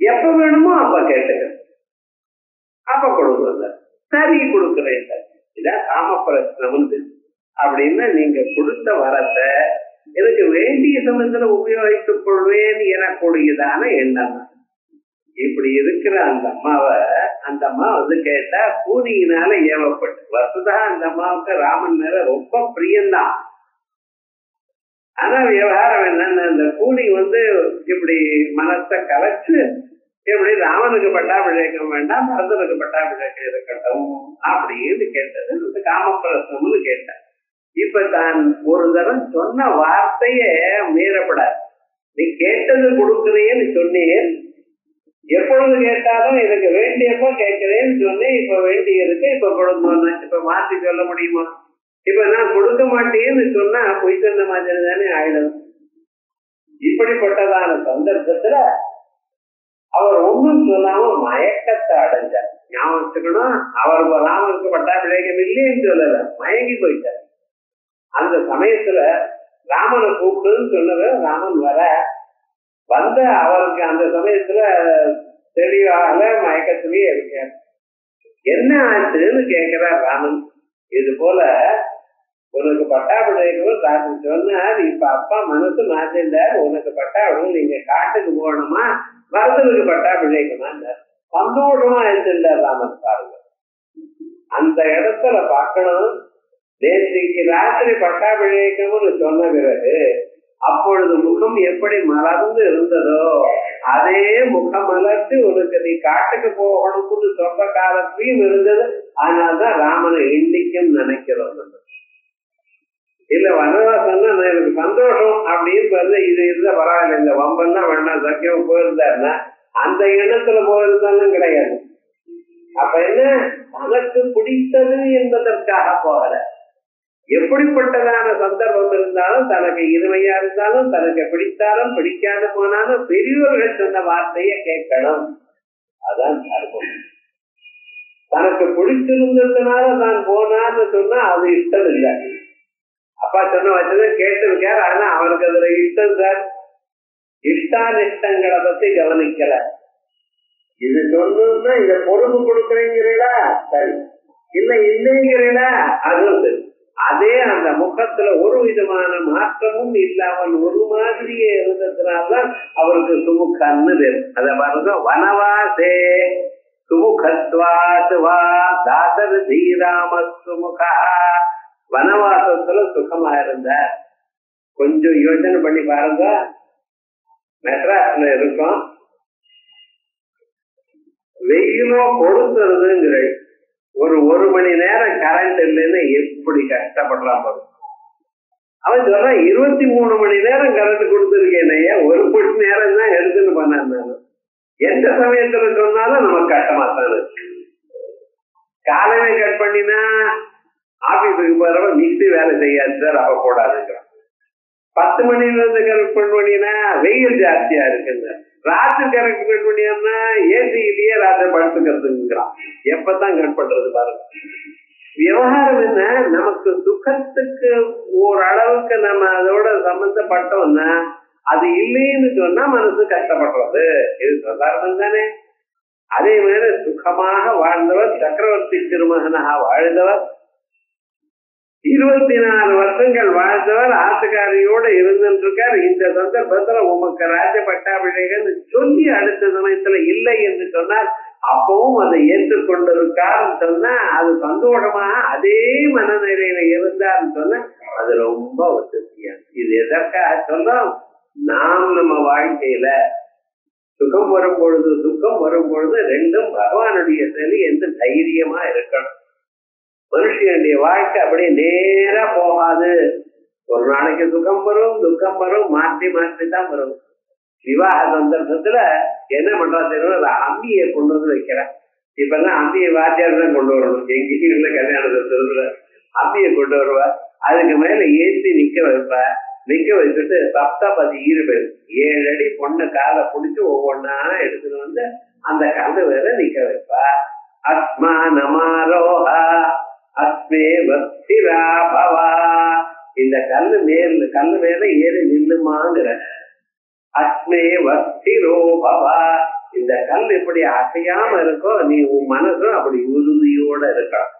எப்ப வேணுமோ அப்ப கேட்டுக்க, அப்ப கொடுக்குறது, சரி கொடுக்குறேன் சார், இதான் காமப்பிரச்சனம் அப்படின்னு நீங்க கொடுத்த வரத்தை எனக்கு வேண்டிய சமயத்துல உபயோகித்துக் கொள்வேன் எனக்கூடியதான எண்ணம். இப்படி இருக்கிற அந்த அம்மாவை அந்த அம்மா வந்து கேட்டா கூனியினால ஏவப்பட்டு. வசுதா அந்த அம்மாவுக்கு ராமன் மேல ரொம்ப பிரியம்தான். ஆனா விவகாரம் என்னன்னு, அந்த கூனி வந்து இப்படி மனசை கலைச்சு எப்படி ராமனுக்கு பட்டாபிஷேகம் வேண்டாம், பரதனுக்கு பட்டாபிஷேகம் இருக்கட்டும் அப்படின்னு கேட்டது காமப்பிரசனம்னு கேட்டேன். இப்ப தான் ஒரு தரம் சொன்ன வார்த்தைய மீறப்படாது. நீ கேட்டது கொடுக்குறேன்னு சொன்னேன், எப்பொழுது கேட்டாலும் எனக்கு வேண்டியப்போ கேட்கிறேன்னு சொன்னேன், இப்ப வேண்டி இருக்கு, இப்ப கொடுக்கணும், இப்ப மாற்றி சொல்ல முடியுமா? இப்ப நான் கொடுக்க மாட்டேன்னு சொன்னா பொய் சொன்ன மாதிரி தானே ஆயிடும். இப்படிப்பட்டதான சந்தர்ப்பத்துல அவர் ஒன்றும் சொல்லாம மயக்கத்தை அடைஞ்சார். ஞாபகத்துக்கணும், அவர் ராமனுக்கு பட்டாபிஷேகம் இல்லைன்னு சொல்லல, மயங்கி போயிட்டார். அந்த சமயத்துல ராமனை கூப்பிடுன்னு சொன்னது, ராமன் வர வந்த அவருக்கு அந்த சமயத்துல தெளிவாக மயக்கத்திலேயே இருக்கார். என்ன ஆச்சுன்னு கேட்கிறார் ராமன். இது போல உனக்கு பட்டாபிஷேகம் சொன்னார், இப்ப அப்பா மனசு மாத்திருந்தார், உனக்கு பட்டாபிஷேகம் நீங்க காட்டுக்கு போகணுமா, வரதனுக்கு பட்டாபிஷேகமா, சந்தோஷமா இருந்திருந்தார் ராமன். பாருங்க, அந்த இடத்துல பார்க்கணும். நேற்றைக்கு ராத்திரி பட்டாபிஷேகம்னு சொன்ன பிறகு அப்பொழுது முகம் எப்படி மலர்ந்து இருந்ததோ அதே முகம் மலர்ந்து உனக்கு நீ காட்டுக்கு போகணும்னு சொன்ன காலத்திலையும் இருந்தது. ஆனால்தான் ராமனை இன்னைக்கும் நினைக்கிறோம். இல்ல வனவாசம்னா எனக்கு சந்தோஷம் அப்படின்னு இது இருந்த பரவாயில்ல, இந்த வம்பன்னா வேண்டாம், சக்கியம் போயிருந்தாருன்னா அந்த எண்ணத்துல போயிருந்தாலும் கிடையாது. அப்ப என்ன, தனக்கு பிடித்தது என்பதற்காக போகல. எப்படிப்பட்டதான சந்தர்ப்பம் இருந்தாலும், தனக்கு இனிமையா இருந்தாலும், தனக்கு பிடித்தாலும் பிடிக்காது போனாலும் பெரியவர்கள் சொன்ன வார்த்தையை கேட்கணும். அதான் தர்மம். தனக்கு பிடிச்சிருந்ததுனால தான் போனான்னு சொன்னா அது இஷ்டம் இல்லை. அப்பா சொன்ன வச்சதும் கேட்டிருக்காரு, ஆனா அவனுக்கு அதுல இஷ்டம் சார், இஷ்டானிஷ்டங்களை பத்தி கவனிக்கல. இது சொல்லணும்னா இத பொறுப்பு கொடுக்குறீங்கிறீங்களா, சரி, இல்ல இல்லைங்கிறீங்களா, அதுவும் சரி. அதே அந்த முகத்துல ஒரு விதமான மாற்றமும் இல்லாமல் ஒரு மாதிரியே இருந்ததுனால்தான் அவருக்கு சுமுகன்னு பேரு. அத பாருங்க, வனவாசே சுமுகத்வாத் வா தாசர் தீராம சுமுகா. வனவாசத்துல சுகமா இருந்த. கொஞ்சம் யோசனை பண்ணி பாருங்க, மெட்ராஸ்ல இருக்கும், வெயிலோ கொடுத்துருதுங்கிற ஒரு மணி நேரம் கரண்ட் இல்லைன்னு எப்படி கஷ்டப்படுறான் பாரு. அவன் சொல்றான் 23 மணி நேரம் கரண்ட் கொடுத்துருக்கேன், ஒரு மணி நேரம் தான் எடுத்துன்னு பண்ணாரு. எந்த சமயத்துல சொன்னாலும் நமக்கு கஷ்டமா தான் இருக்கு. காலையில கட் பண்ணினா ஆபீஸுக்கு போறவ மிக்சி வேலை செய்யாது சார், அப்ப போடாதுங்கிறான். 10 மணில இருந்து கரெக்ட் பண்ணினா வெயில் ஜாஸ்தியா இருக்குங்க. ராத்திரி கரெக்ட் கட் பண்ணியா ஏசியிலேயே ராத்திரி படுத்துக்கிறதுங்கிறான். எப்பதான் கட் பண்றது பாருங்க. விவகாரம் என்ன, நமக்கு சுகத்துக்கு ஓரளவுக்கு நம்ம அதோட சம்பந்தப்பட்டோம்னா அது இல்லைன்னு சொன்னா மனசு கஷ்டப்படுறது. இது சாதாரணம் தானே. அதே மாதிரி சுகமாக வாழ்ந்தவர், சக்கரவர்த்தி திருமகனாக வாழ்ந்தவர், 24 வருஷங்கள் வாழ்ந்தவர், ஆத்துக்காரியோட இருந்திருக்கார். இந்த சந்தர்ப்பத்துல உமக்கு ராஜ பட்டாபிஷேகம் சொல்லி அடுத்த சமயத்துல இல்லை என்று சொன்னால் அப்பவும் அதை ஏற்றுக்கொண்டிருக்காருன்னு சொன்னா அது சந்தோஷமாக அதே மனநிலையில இருந்தாருன்னு சொன்னா அது ரொம்ப வசதியானது. இது எதற்காக சொல்றோம்? நாம் நம்ம வாழ்க்கையில சுகம் வரும் பொழுது துக்கம் வரும் பொழுது ரெண்டும் பகவானுடைய செயல் என்று தைரியமா இருக்கணும். மனுஷனுடைய வாழ்க்கை அப்படியே நேரா போகாது. ஒரு நாளைக்கு சுகம் வரும் துக்கம் வரும், மாற்றி மாற்றி தான் வரும். விவாக சந்தர்ப்பத்துல என்ன பண்றாங்க, அம்பியை கொண்டு வந்து வைக்கிறேன். இப்ப எல்லாம் அம்பியை வாத்தியார் தான் கொண்டு வரணும். எங்கேயும் இல்ல கல்யாண சந்தர்ப்பத்துல அம்பியை கொண்டு வருவா. அதுக்கு மேல ஏற்றி நிக்க வைப்பா. நிக்க வச்சுட்டு சப்தபதி 7 அடி பொண்ணு காலை பிடிச்சு ஒவ்வொன்னா எடுத்துட்டு வந்து அந்த கல்லு வேற நிக்க வைப்பா. அஸ்மா நமாரோஹா அஸ்மே வஸ்திரா பவா. இந்த கல்லு மேல ஏறி நில்லுமாங்கிற. அஸ்மே வஸ்திரோ பவா. இந்த கல் இப்படி அசையாம இருக்கோ, நீ உன் மனசும் அப்படி உறுதியோட இருக்கணும்.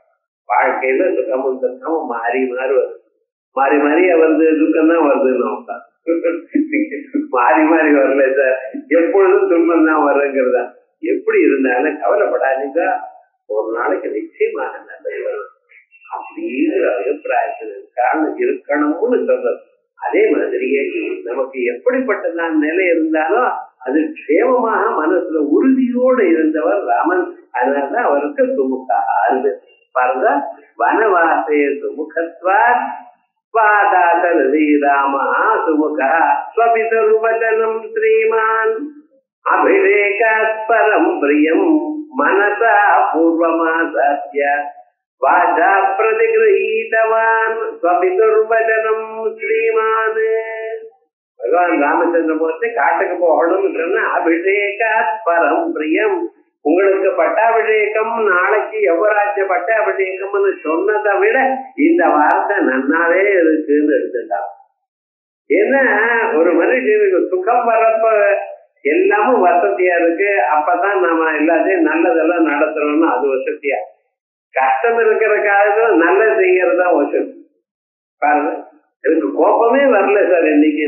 வாழ்க்கையில சுகமும் துக்கமும் மாறி மாறி வருது. மாறி மாறி வந்து துக்கம் தான் வருதுன்னு மாறி மாறி வரல சார், எப்பொழுதும் துன்பம் தான் வருங்கிறதா. எப்படி இருந்தாலும் கவலைப்படாதீங்க, ஒரு நாளைக்கு நிச்சயமாக நல்லது வரும் அப்படிங்கிற அபிப்பிராயத்தில் காரணம் இருக்கணும்னு சொல்றது. அதே மாதிரியே நமக்கு எப்படிப்பட்டதான் நிலை இருந்தாலும் அது க்ஷேமமாக மனசுல உறுதியோடு இருந்தவர் ராமன். அதனாலதான் அவருக்கு சுமுகா பாருங்க. வனவாசே சுமுகத்வா ராம சுமுகா ஸ்வபிதர்வதனம் ஸ்ரீமான் அபிஷேகாஸ்பரம் பிரியம் மனசா பூர்வமாசாத்ய வாசா பிரதிகிரஹீதவான் ஸ்வபிதர்வதனம் ஸ்ரீமான். பகவான் ராமச்சந்திரமூர்த்தி காட்டுக்கு போகணும்னு சொன்னா அபிஷேகாஸ்பரம் பிரியம். உங்களுக்கு பட்டாபிஷேகம் நாளைக்கு யுவராஜ்ய பட்டாபிஷேகம்னு சொன்னதை விட இந்த வார்த்தை நன்னாவே இருக்குன்னு எடுத்துட்டான். ஏன்னா ஒரு மனுஷனுக்கு சுகம் வரப்ப எல்லாமும் வசதியா இருக்கு, அப்பதான் நாம எல்லாத்தையும் நல்லதெல்லாம் நடத்துறோம்னு அது வசதியா. கஷ்டம் இருக்கிற காலத்துல நல்லது செய்யறதா வசதி. பாருங்க, எனக்கு கோபமே வரல சார் இன்னைக்கு.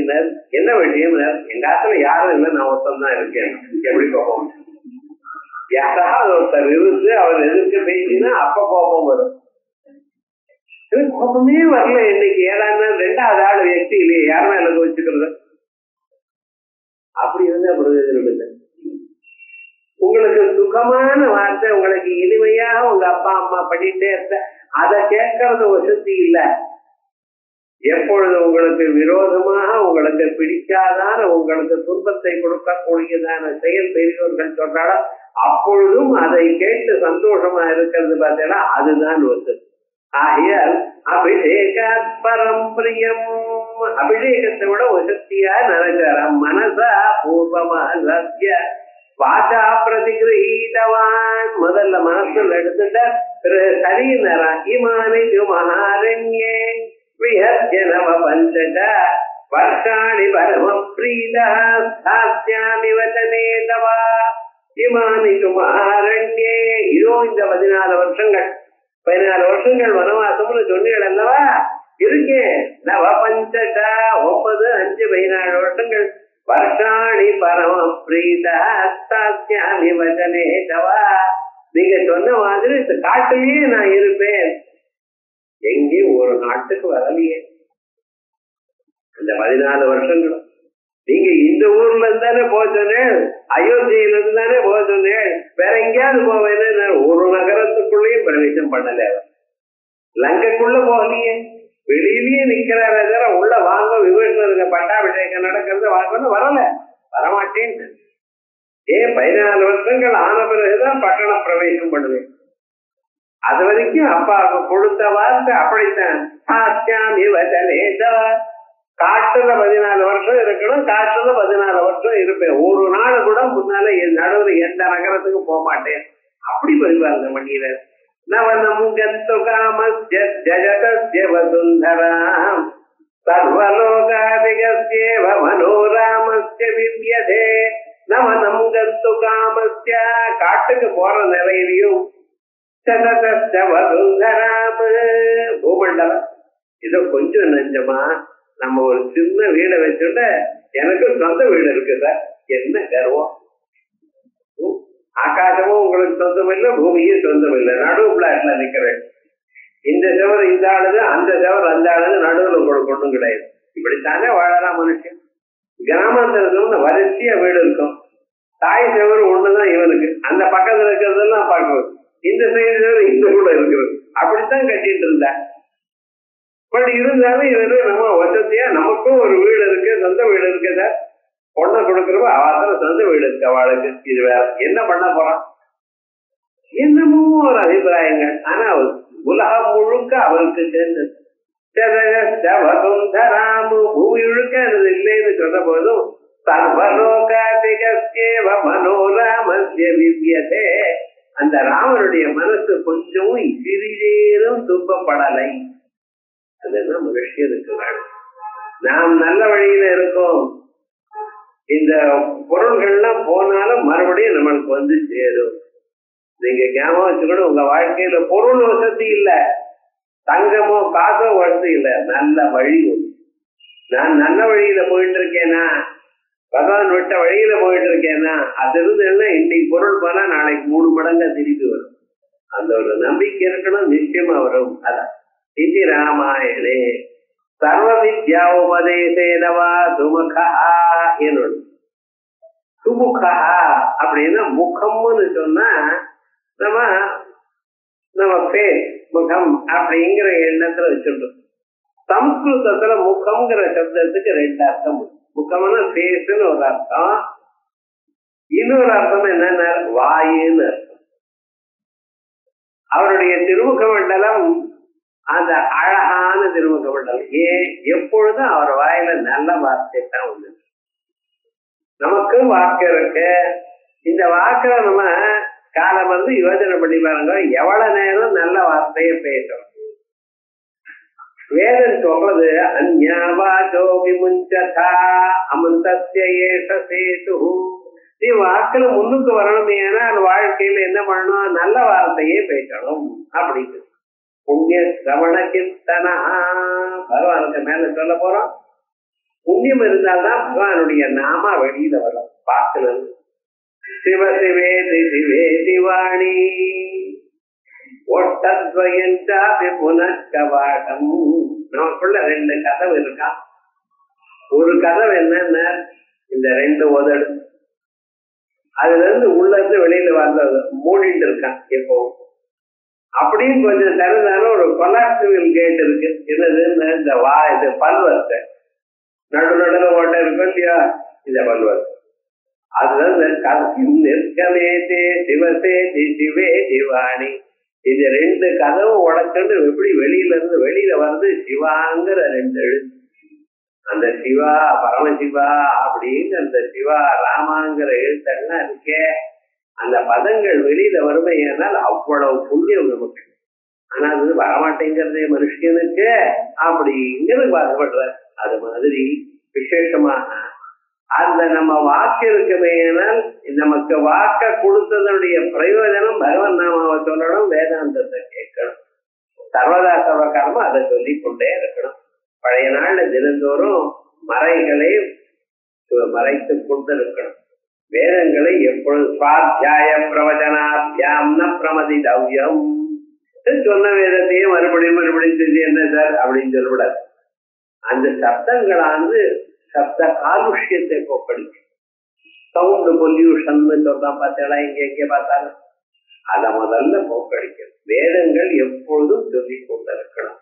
என்ன விஷயம்? எங்க ஆத்துல யாரும் இல்லை, நான் ஒருத்தம் தான் இருக்கேன். எப்படி கோபம்? யாராவது ஒருத்தர் இருந்து அவர் எதிர்த்து பேசினா அப்ப கோபம் வரும். கோபமே வரல இன்னைக்கு. ஏடான்னா 2வது ஆள் व्यक्ति இல்லையே, யாருமே எனக்கு வச்சுக்கிறது. அப்படி இருந்தா பிரயோஜனம் இல்லை. உங்களுக்கு சுகமான வார்த்தை, உங்களுக்கு இனிமையாக உங்க அப்பா அம்மா பண்ணிட்டே இருந்த அதை கேட்கறது வசதி இல்ல. எப்பொழுது உங்களுக்கு விரோதமாக, உங்களுக்கு பிடிக்காதான, உங்களுக்கு துன்பத்தை கொடுக்கக்கூடியதான செயல் பெரியவர்கள் சொல்றாலும் அப்பொழுதும் அதை கேட்டு சந்தோஷமா இருக்கிறது பார்த்தீங்கன்னா அதுதான் வசதி. ஆகையால் அபிஷேகாஸ்பரம் பிரியம், அபிஷேகத்தை விட வசதியா நினைச்சாராம். மனசா பூர்வமாசிய வாசா பிரதிகிரஹீதவான். முதல்ல மனசுல எடுத்துட்ட பிறகு சரியினரா இமானி மகாரண்யே விஹர்ஜனவ பஞ்சட வர்ஷாணி பரம பிரீதா சாஸ்யாமி வதனே தவா இமானி மகாரண்யே. இதோ இந்த 14 வருஷங்கள் வனவாசம்னு சொன்னீர்கள் அல்லவா, இருக்கேன். நவ பஞ்சடா 9, 5, 14 வருஷங்கள். வருஷாணி பரம பிரீதா சாஸ்யாமி வதனே தவா. நீங்க சொன்ன மாதிரி காட்டிலேயே நான் இருப்பேன். எங்கேயும் ஒரு நாட்டுக்கு வரலையே அந்த 14 வருஷங்களும். நீங்க இந்த ஊர்ல இருந்தானே போக சொன்னேன், அயோத்தியில இருந்தானே போக சொன்னேன், வேற எங்கேயாவது போவேன்னு ஒரு நகரத்துக்குள்ளேயும் பிரவேசம் பண்ணல. லங்கைக்குள்ள போகலையே, வெளியிலயே நிக்கிறார தவிர உள்ள வாங்க விபீஷணருக்கு பட்டாபிஷேகம் நடக்கிறது வாங்கன்னு வரல, வரமாட்டேன்னு. ஏன் 14 வருஷங்கள் ஆன பிறகுதான் பட்டண பிரவேசம் பண்ணுவேன். அது வரைக்கும் அப்பாவுக்கு கொடுத்த வார்த்தை அப்படித்தான். காட்டுல 14 வருஷம் இருக்கணும், காட்டுல 14 வருஷம் இருப்பேன். ஒரு நாள் கூட முன்னால நடுவில் எந்த நகரத்துக்கு போக மாட்டேன். அப்படி வருவாங்க மணியர். நவனம் கத்து காமஸ்ய ஜகதஸ்ய வசுந்தராம் சர்வலோகாதிகஸ்யேவ மனோராமஸ்ய வித்யதே. நவனம் கத்து காமஸ்ய, காட்டுக்கு போற நிலையிலையும் சததஸ்ய வசுந்தராம் பூமண்டலம். இதோ கொஞ்சம் நஞ்சமா நம்ம ஒரு சின்ன வீடை வச்சுட்ட எனக்கு சொந்த வீடு இருக்குதா, என்ன கர்வம். ஆகாசமும் உங்களுக்கு சொந்தம் இல்லை, பூமியும் சொந்தம் இல்லை, நடுவு பிளாட்ல நிக்கிறேன். இந்த செவர் இந்த ஆளுது, அந்த செவர் அந்த ஆளுது, நடுவில் கொண்டும் கிடையாது. இப்படித்தானே வாழலாம் மனுஷன். கிராமத்துல இருக்கவங்க வரிசையா வீடு இருக்கும். தாய் செவர் ஒண்ணுதான் இவனுக்கு, அந்த பக்கத்துல இருக்கிறதெல்லாம் பார்க்கணும். இந்த சைடு இந்த கூட இருக்கிறது. அப்படித்தான் கட்டிட்டு இருந்தா. பட் இருந்தாலும் இவரு நம்ம வசதியா நமக்கும் ஒரு வீடு இருக்கு, சொந்த வீடு இருக்குதா, பொண்ணை கொடுக்குறப்ப அவசரம் சொந்த வீடு இருக்கு அவளுக்கு. இது வேற என்ன பண்ண போறான் என்னமோ ஒரு அபிப்பிராயங்கள். ஆனா உலகம் முழுக்க அவருக்கு சேர்ந்தது. பூமி முழுக்க அது இல்லைன்னு சொன்ன போதும் சர்வலோகாதிகேவ மனோராமஸ்ய வித்யதே, அந்த ராமனுடைய மனசு கொஞ்சமும் சிறிதேனும் துன்பப்படலை. அதுதான் மனுஷனுக்கு வேணும். நாம் நல்ல வழியில இருக்கோம், இந்த பொருள்கள்லாம் போனாலும் மறுபடியும் நம்மளுக்கு வந்து சேரும். நீங்க ஞாபகம் வச்சுக்கணும், உங்க வாழ்க்கையில பொருள் வசதி இல்ல, தங்கமோ காசோ வசதி இல்ல, நல்ல வழி உண்டு. நான் நல்ல வழியில போயிட்டு இருக்கேனா, பகவான் விட்ட வழியில போயிட்டு இருக்கேனா, அது இருந்ததுன்னா இன்னைக்கு பொருள் போனா நாளைக்கு 3 மடங்கா திருப்பி வரும். அந்த ஒரு நம்பிக்கை இருக்கணும், நிச்சயமா வரும். அதான் இது ராமாயணே சர்வ வித்யா உபதேசேனவா சுமுகா என்னோட. சுமுகா அப்படின்னா முகம்னு சொன்னா நம்ம பேர் முகம் அப்படிங்கிற எண்ணத்துல வச்சுட்டோம். சம்ஸ்கிருதத்துல முகம்ங்கிற சப்தத்துக்கு 2 அர்த்தம். முகம்னா பேசுன்னு ஒரு அர்த்தம், இன்னொரு அர்த்தம் என்னன்னா வாயுன்னு அர்த்தம். அவருடைய திருமுக மண்டலம் அந்த அழகான திருமுக மண்டலம். எப்பொழுதும் அவர் வாயில நல்ல வார்த்தை தான் உண்டு. நமக்கும் வாக்கு இருக்கு. இந்த வாக்குல நம்ம காலம் வந்து யோசனை பண்ணி பாருங்க, எவ்வளவு நேரம் நல்ல வார்த்தையை பேசுறோம். வேதம் சொல்றது அந்யாவாச்சோ விமுஞ்சதா அமந்தஸ்ய ஏஷ சேது. நீ வாக்குல முன்னுக்கு வரணுமே, அது வாழ்க்கையில என்ன பண்ணணும், நல்ல வார்த்தையே பேசணும் அப்படின்னு. புண்ணிய சிரவண கீர்த்தனா, பகவானுக்கு மேல சொல்ல போறோம். புண்ணியம் இருந்தால்தான் பகவானுடைய நாம வெளியில வரும். பார்க்கணும். சிவ சிவேதி சிவேதி வாணி ஒட்டத்வயஞ்சாபி புனக்கவாடம். நமக்குள்ள 2 கதவு இருக்கா. ஒரு கதவு என்னன்னா இந்த 2 உதடு, அதுல இருந்து உள்ள இருந்து வெளியில வந்தது மூடிட்டு இருக்கான் எப்பவும். அப்படியும் கொஞ்சம் தருந்தாலும் ஒரு கொலாக்டிவல் கேட் இருக்கு. என்னதுன்னு இந்த இது பல்வர்த்தை நடுநடுல ஓட்ட இருக்கும் இல்லையா, இந்த பல்வர்த்தை. அதுதான் நிற்கமேதே சிவசேதி சிவே சிவாணி. இது 2 கதவு உடச்சுன்னு எப்படி வெளியில இருந்து வெளியில வந்து சிவாங்கிற 2 எழுத்து. அந்த சிவா பரமசிவா அப்படிங்கிற அந்த சிவா ராமாங்கிற எழுத்தெல்லாம் இருக்கே, அந்த பதங்கள் வெளியில வறுமையானால் அவ்வளவு புண்ணியம் நமக்கு. ஆனா அது வரமாட்டேங்கிறதே மனுஷனுக்கு அப்படிங்கிறது பாதப்படுற. அது மாதிரி விசேஷமாக அந்த நம்ம வாக்கு இருக்குமேனால் நமக்கு வாக்க கொடுத்ததனுடைய பிரயோஜனம் பகவன் நாமாவை சொல்லணும், வேதாந்தத்தை கேட்கணும், சர்வதா சர்வகாலமா அதை சொல்லிக் கொண்டே இருக்கணும். பழைய நாள்ல தினந்தோறும் மறைகளை மறைத்துக் கொண்டு இருக்கணும். வேதங்களை எப்பொழுது சுவாத்தியாய பிரவச்சனாபியாம் ந பிரமதிதவ்யம். சொன்ன வேதத்தையே மறுபடியும் செஞ்சு என்ன சார் அப்படின்னு சொல்லக்கூடாது. அந்த சப்தங்களானது சப்த காலுஷ்யத்தை போக்கடிச்சு, சவுண்ட் பொல்யூஷன் சொல்றான் பார்த்தா எங்க பார்த்தாலும் அதை முதல்ல போக்கடிக்கணும். வேதங்கள் எப்பொழுதும் சொல்லிக் கொண்டிருக்கணும்.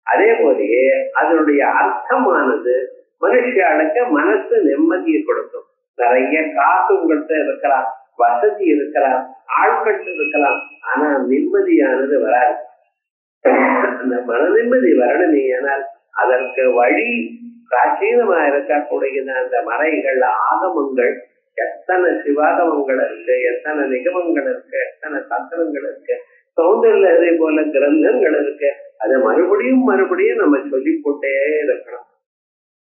அதே போலயே அதனுடைய அர்த்தமானது மனுஷனுக்கு மனசு நிம்மதியை கொடுக்கும். நிறைய காசு உங்கள்கிட்ட இருக்கலாம், வசதி இருக்கலாம், ஆட்கள் இருக்கலாம், ஆனா நிம்மதியானது வராது. அந்த மன நிம்மதி வரணுமே ஆனால் அதற்கு வழி பிராச்சீனமா இருக்கக்கூடிய அந்த மறைகள் ஆகமங்கள், எத்தனை சிவாகமங்கள் இருக்கு, எத்தனை நிகமங்கள் இருக்கு, எத்தனை சத்திரங்கள் இருக்கு, சௌந்தர்ய அதே போல கிரந்தங்கள் இருக்கு. அதை மறுபடியும் நம்ம சொல்லிக் கொண்டே இருக்கணும்.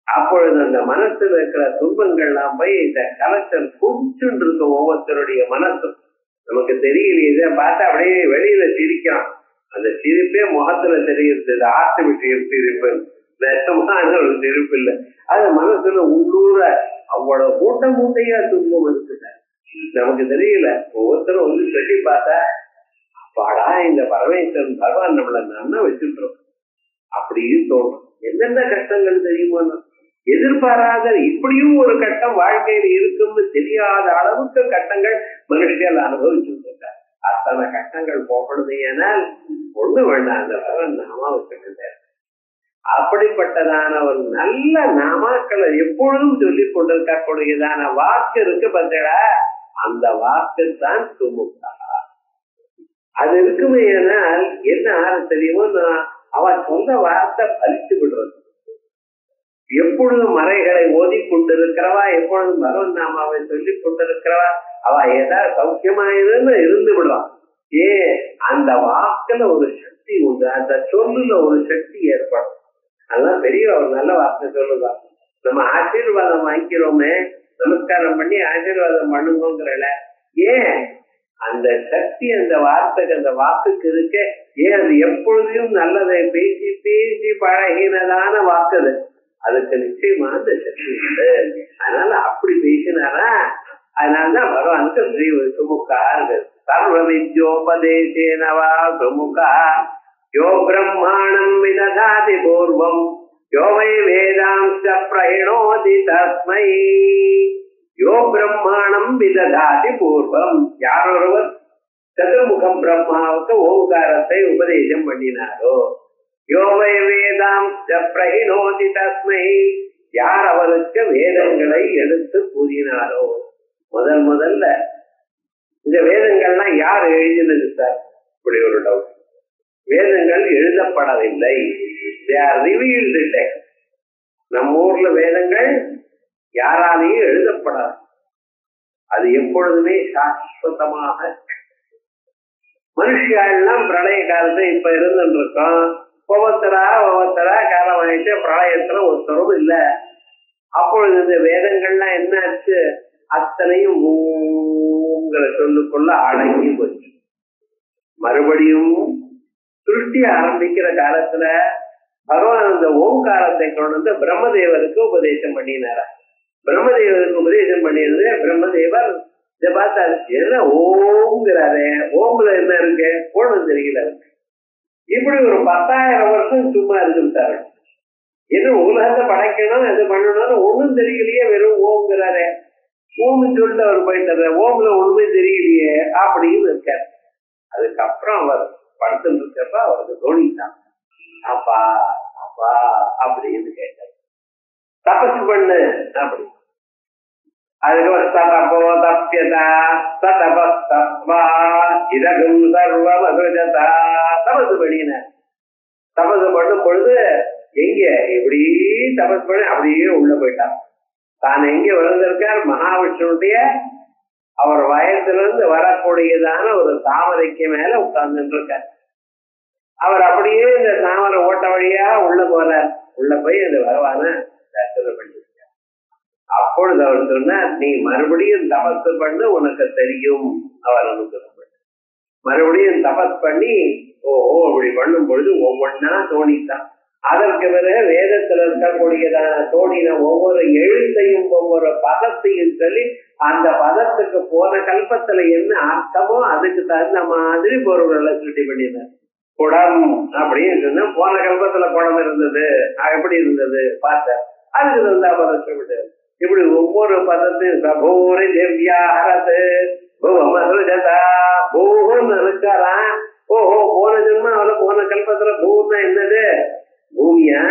அப்பொழுது அந்த மனசுல இருக்கிற துன்பங்கள்லாம் போய் இந்த கலெக்டர் குடிச்சுட்டு இருக்க ஒவ்வொருத்தருடைய மனசும் நமக்கு தெரியலையே. இதை பார்த்தா அப்படியே வெளியில சிரிக்கிறான், அந்த சிரிப்பே முகத்துல தெரியுது. ஆர்டிபிஷியல் சிரிப்பு, நெசமான ஒரு சிரிப்பு இல்லை. அது மனசுல உள்ளூர அவ்வளவு மூட்டையா துன்பம் இருக்குது, நமக்கு தெரியல. ஒவ்வொருத்தரும் சொல்லி பார்த்தா பாடா இந்த பரமேஸ்வரன் பகவான் நம்மள நன்னா வச்சுட்டோம் அப்படின்னு தோணும். என்னென்ன கஷ்டங்கள் தெரியுமா, எதிர்பாராத இப்படியும் ஒரு கட்டம் வாழ்க்கையில் இருக்கும்னு தெரியாத அளவுக்கு கட்டங்கள் மனுஷர்கள் அனுபவிச்சுட்டு இருக்காங்க. அத்தனை கட்டங்கள் போகணுது ஏனால் ஒண்ணு வேண்டாம், அந்த பகவான் நாமா வச்சுக்கிட்ட அப்படிப்பட்டதான ஒரு நல்ல நாமாக்களை எப்பொழுதும் சொல்லிக் கொண்டிருக்கக்கூடியதான வாக்கு இருக்கு பார்த்தா, அந்த வாக்கு தான் சுமுகா. அது இருக்குமே ஆனால் என்ன ஆறு தெரியுமோ, அவன் சொந்த வார்த்தை பலிச்சு விடுறது. எப்பொழுதும் மறைகளை ஓதி கொண்டிருக்கிறவா, எப்பொழுதும் பகவன் நாமாவை சொல்லிக் கொண்டிருக்கிறவா, அவ ஏதாவது சௌக்கியமாயிருன்னு இருந்து விடுவான். அந்த வாக்குல ஒரு சக்தி உண்டு, அந்த சொல்லுல ஒரு சக்தி ஏற்படும். அதெல்லாம் பெரிய ஒரு நல்ல வார்த்தை சொல்லுவா. நம்ம ஆசீர்வாதம் வாங்கிக்கிறோமே, நமஸ்காரம் பண்ணி ஆசீர்வாதம் பண்ணுங்கிறல, அந்த சக்தி அந்த வார்த்தைக்கு அந்த வாக்குக்கு இருக்க. அது எப்பொழுதையும் நல்லதை பேசி பேசி பழகினதான வாக்குது, அதுக்கு நிச்சயமா அந்த சக்தி உண்டு. அதனால அப்படி பேசினாரா, அதனாலதான் பகவானுக்கு ஸ்ரீ சுமுகா இருக்கு. சர்வ வித்யோபதேசேனவா சுமுகா யோ பிரம்மாணம் விததாதி பூர்வம் யோ வை வேதாம்ச பிரயணோதி தஸ்மை. யோ பிரம்மாணம் விததாதி பூர்வம், யாரொருவர் சதுர்முகம் பிரம்மாவுக்கு ஓங்காரத்தை உபதேசம் பண்ணினாரோ, யோ வை வேதாம்ச பிரயணோதி தஸ்மை, யார் அவருக்கு வேதங்களை எடுத்து கூறினாரோ. முதல்ல இந்த வேதங்கள்லாம் யார் எழுதினது சார்? இப்படி ஒரு டவுட். வேதங்கள் எழுதப்படவில்லை, நம்ம ஊர்ல வேதங்கள் யாராலையும் எழுதப்படாது. அது எப்பொழுதுமே சாஸ்வதமாக மனுஷெல்லாம் பிரளய காலத்தை இப்ப இருந்துட்டு இருக்கோம். ஒவ்வொருத்தரா காலம் ஆயிட்டு பிரளயத்துல ஒருத்தரும் இல்லை. அப்பொழுது இந்த வேதங்கள்லாம் என்னாச்சு, அத்தனையும் உங்களை சொல்லுக்குள்ள அடங்கி போச்சு. மறுபடியும் திருஷ்டி ஆரம்பிக்கிற காலத்துல பகவான் அந்த ஓங்காரத்தை கொண்டு வந்து பிரம்மதேவருக்கு உபதேசம் பண்ணினாரா. பிரம்மதேவருக்கு உபதேசம் பண்ணினது பிரம்மதேவர் இதை பார்த்தாரு, என்ன ஓம்ங்கிறாரு, ஓம்ல என்ன இருக்கு ஒண்ணும் தெரியல. இப்படி ஒரு 10,000 வருஷம் சும்மா இருந்துட்டாரு. என்ன உலகத்தை படைக்கணும், அது பண்ணணும்னு ஒண்ணும் தெரியலையே, வெறும் ஓம்ங்கிறாரு. ஓம்னு சொல்லிட்டு அவர் போயிட்டாரு, ஓம்ல ஒண்ணுமே தெரியலையே அப்படின்னு இருக்காரு. அதுக்கப்புறம் அவர் படுத்துட்டு இருக்கப்ப அவருக்கு தோணிட்டான், அப்பா அப்பா அப்படின்னு கேட்டார், தபசு பண்ணு அப்படி. அதுக்கு தபோ தப்யதா சதபஸ்தப்வா இதகும் சர்வம் அசுஜதா. தபசு பண்ணினார். தபசு பண்ணும் பொழுது எங்க இப்படி தபஸ் பண்ணி அப்படியே உள்ள போயிட்டான். தான் எங்க விழுந்திருக்கார், மகாவிஷ்ணுடைய அவர் வயதிலிருந்து வரக்கூடியதான ஒரு தாமரைக்கு மேல உட்கார்ந்துட்டு இருக்கார். அவர் அப்படியே இந்த தாமரை ஓட்ட வழியா உள்ள போறார். உள்ள போய் அந்த பகவான தரிசனம் பண்ணிருக்கார். அப்பொழுது அவர் சொன்னார், நீ மறுபடியும் தபஸ் பண்ணு, உனக்கு தெரியும். அவர் அனுகிரகம் மறுபடியும் தபஸ் பண்ணி அப்படி பண்ணும் பொழுது ஒவ்வொன்னா தோணித்தான். அதற்கு பிறகு வேதத்துல இருக்கக்கூடியதான தோணின ஒவ்வொரு எழுத்தையும் ஒவ்வொரு பதத்தையும் சொல்லி அந்த பதத்துக்கு போன கல்பத்துல என்ன அர்த்தமோ அதுக்கு தகுந்த மாதிரி பொருள்களை சுட்டி பண்ணினார். குடம் அப்படின்னு சொன்னா போன கல்பத்துல குடம் இருந்தது, எப்படி இருந்தது பார்த்த, அதுக்கு தகுந்தா பதம் சொல்லிட்டு இப்படி ஒவ்வொரு பதத்தையும் சபோரி திவ்யாரது பூமசுஜதா பூன்னு இருக்காரா. போன ஜென்மம் அவளை போன கல்பத்துல பூன்னா என்னது, பூமியா,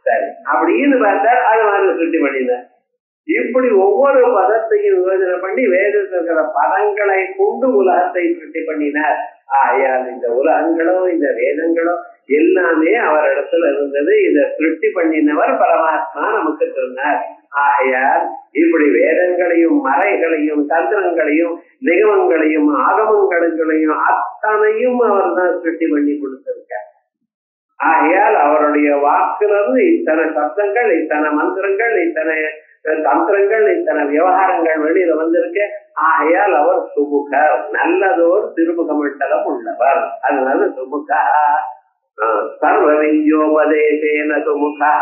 சரி அப்படின்னு பார்த்தா அது மாதிரி சுட்டி பண்ணினார். இப்படி ஒவ்வொரு பதத்தையும் யோஜனை பண்ணி வேதத்தில் இருக்கிற பதங்களை கொண்டு உலகத்தை சுட்டி பண்ணினார். ஆயால் இந்த உலகங்களோ இந்த வேதங்களோ எல்லாமே அவரிடத்துல இருந்தது. இதை சுட்டி பண்ணினவர் பரமாத்மா நமக்கு சொன்னார். ஆகையால் இப்படி வேதங்களையும் மறைகளையும் தந்திரங்களையும் நிகமங்களையும் ஆகமங்களையும் அத்தனையும் அவர் தான் சுட்டி பண்ணி கொடுத்திருக்கார். ஆகையால் அவருடைய வாக்கிலிருந்து இத்தனை சப்தங்கள், இத்தனை மந்திரங்கள், இத்தனை தந்திரங்கள், இத்தனை விவகாரங்கள் வெளியில வந்திருக்கு. ஆகையால் அவர் சுமுகர், நல்லதோர் திருமுக மண்டலம் உள்ளவர். அதனால சுமுகா சர்வ வித்யோபதேசேன சுமுகா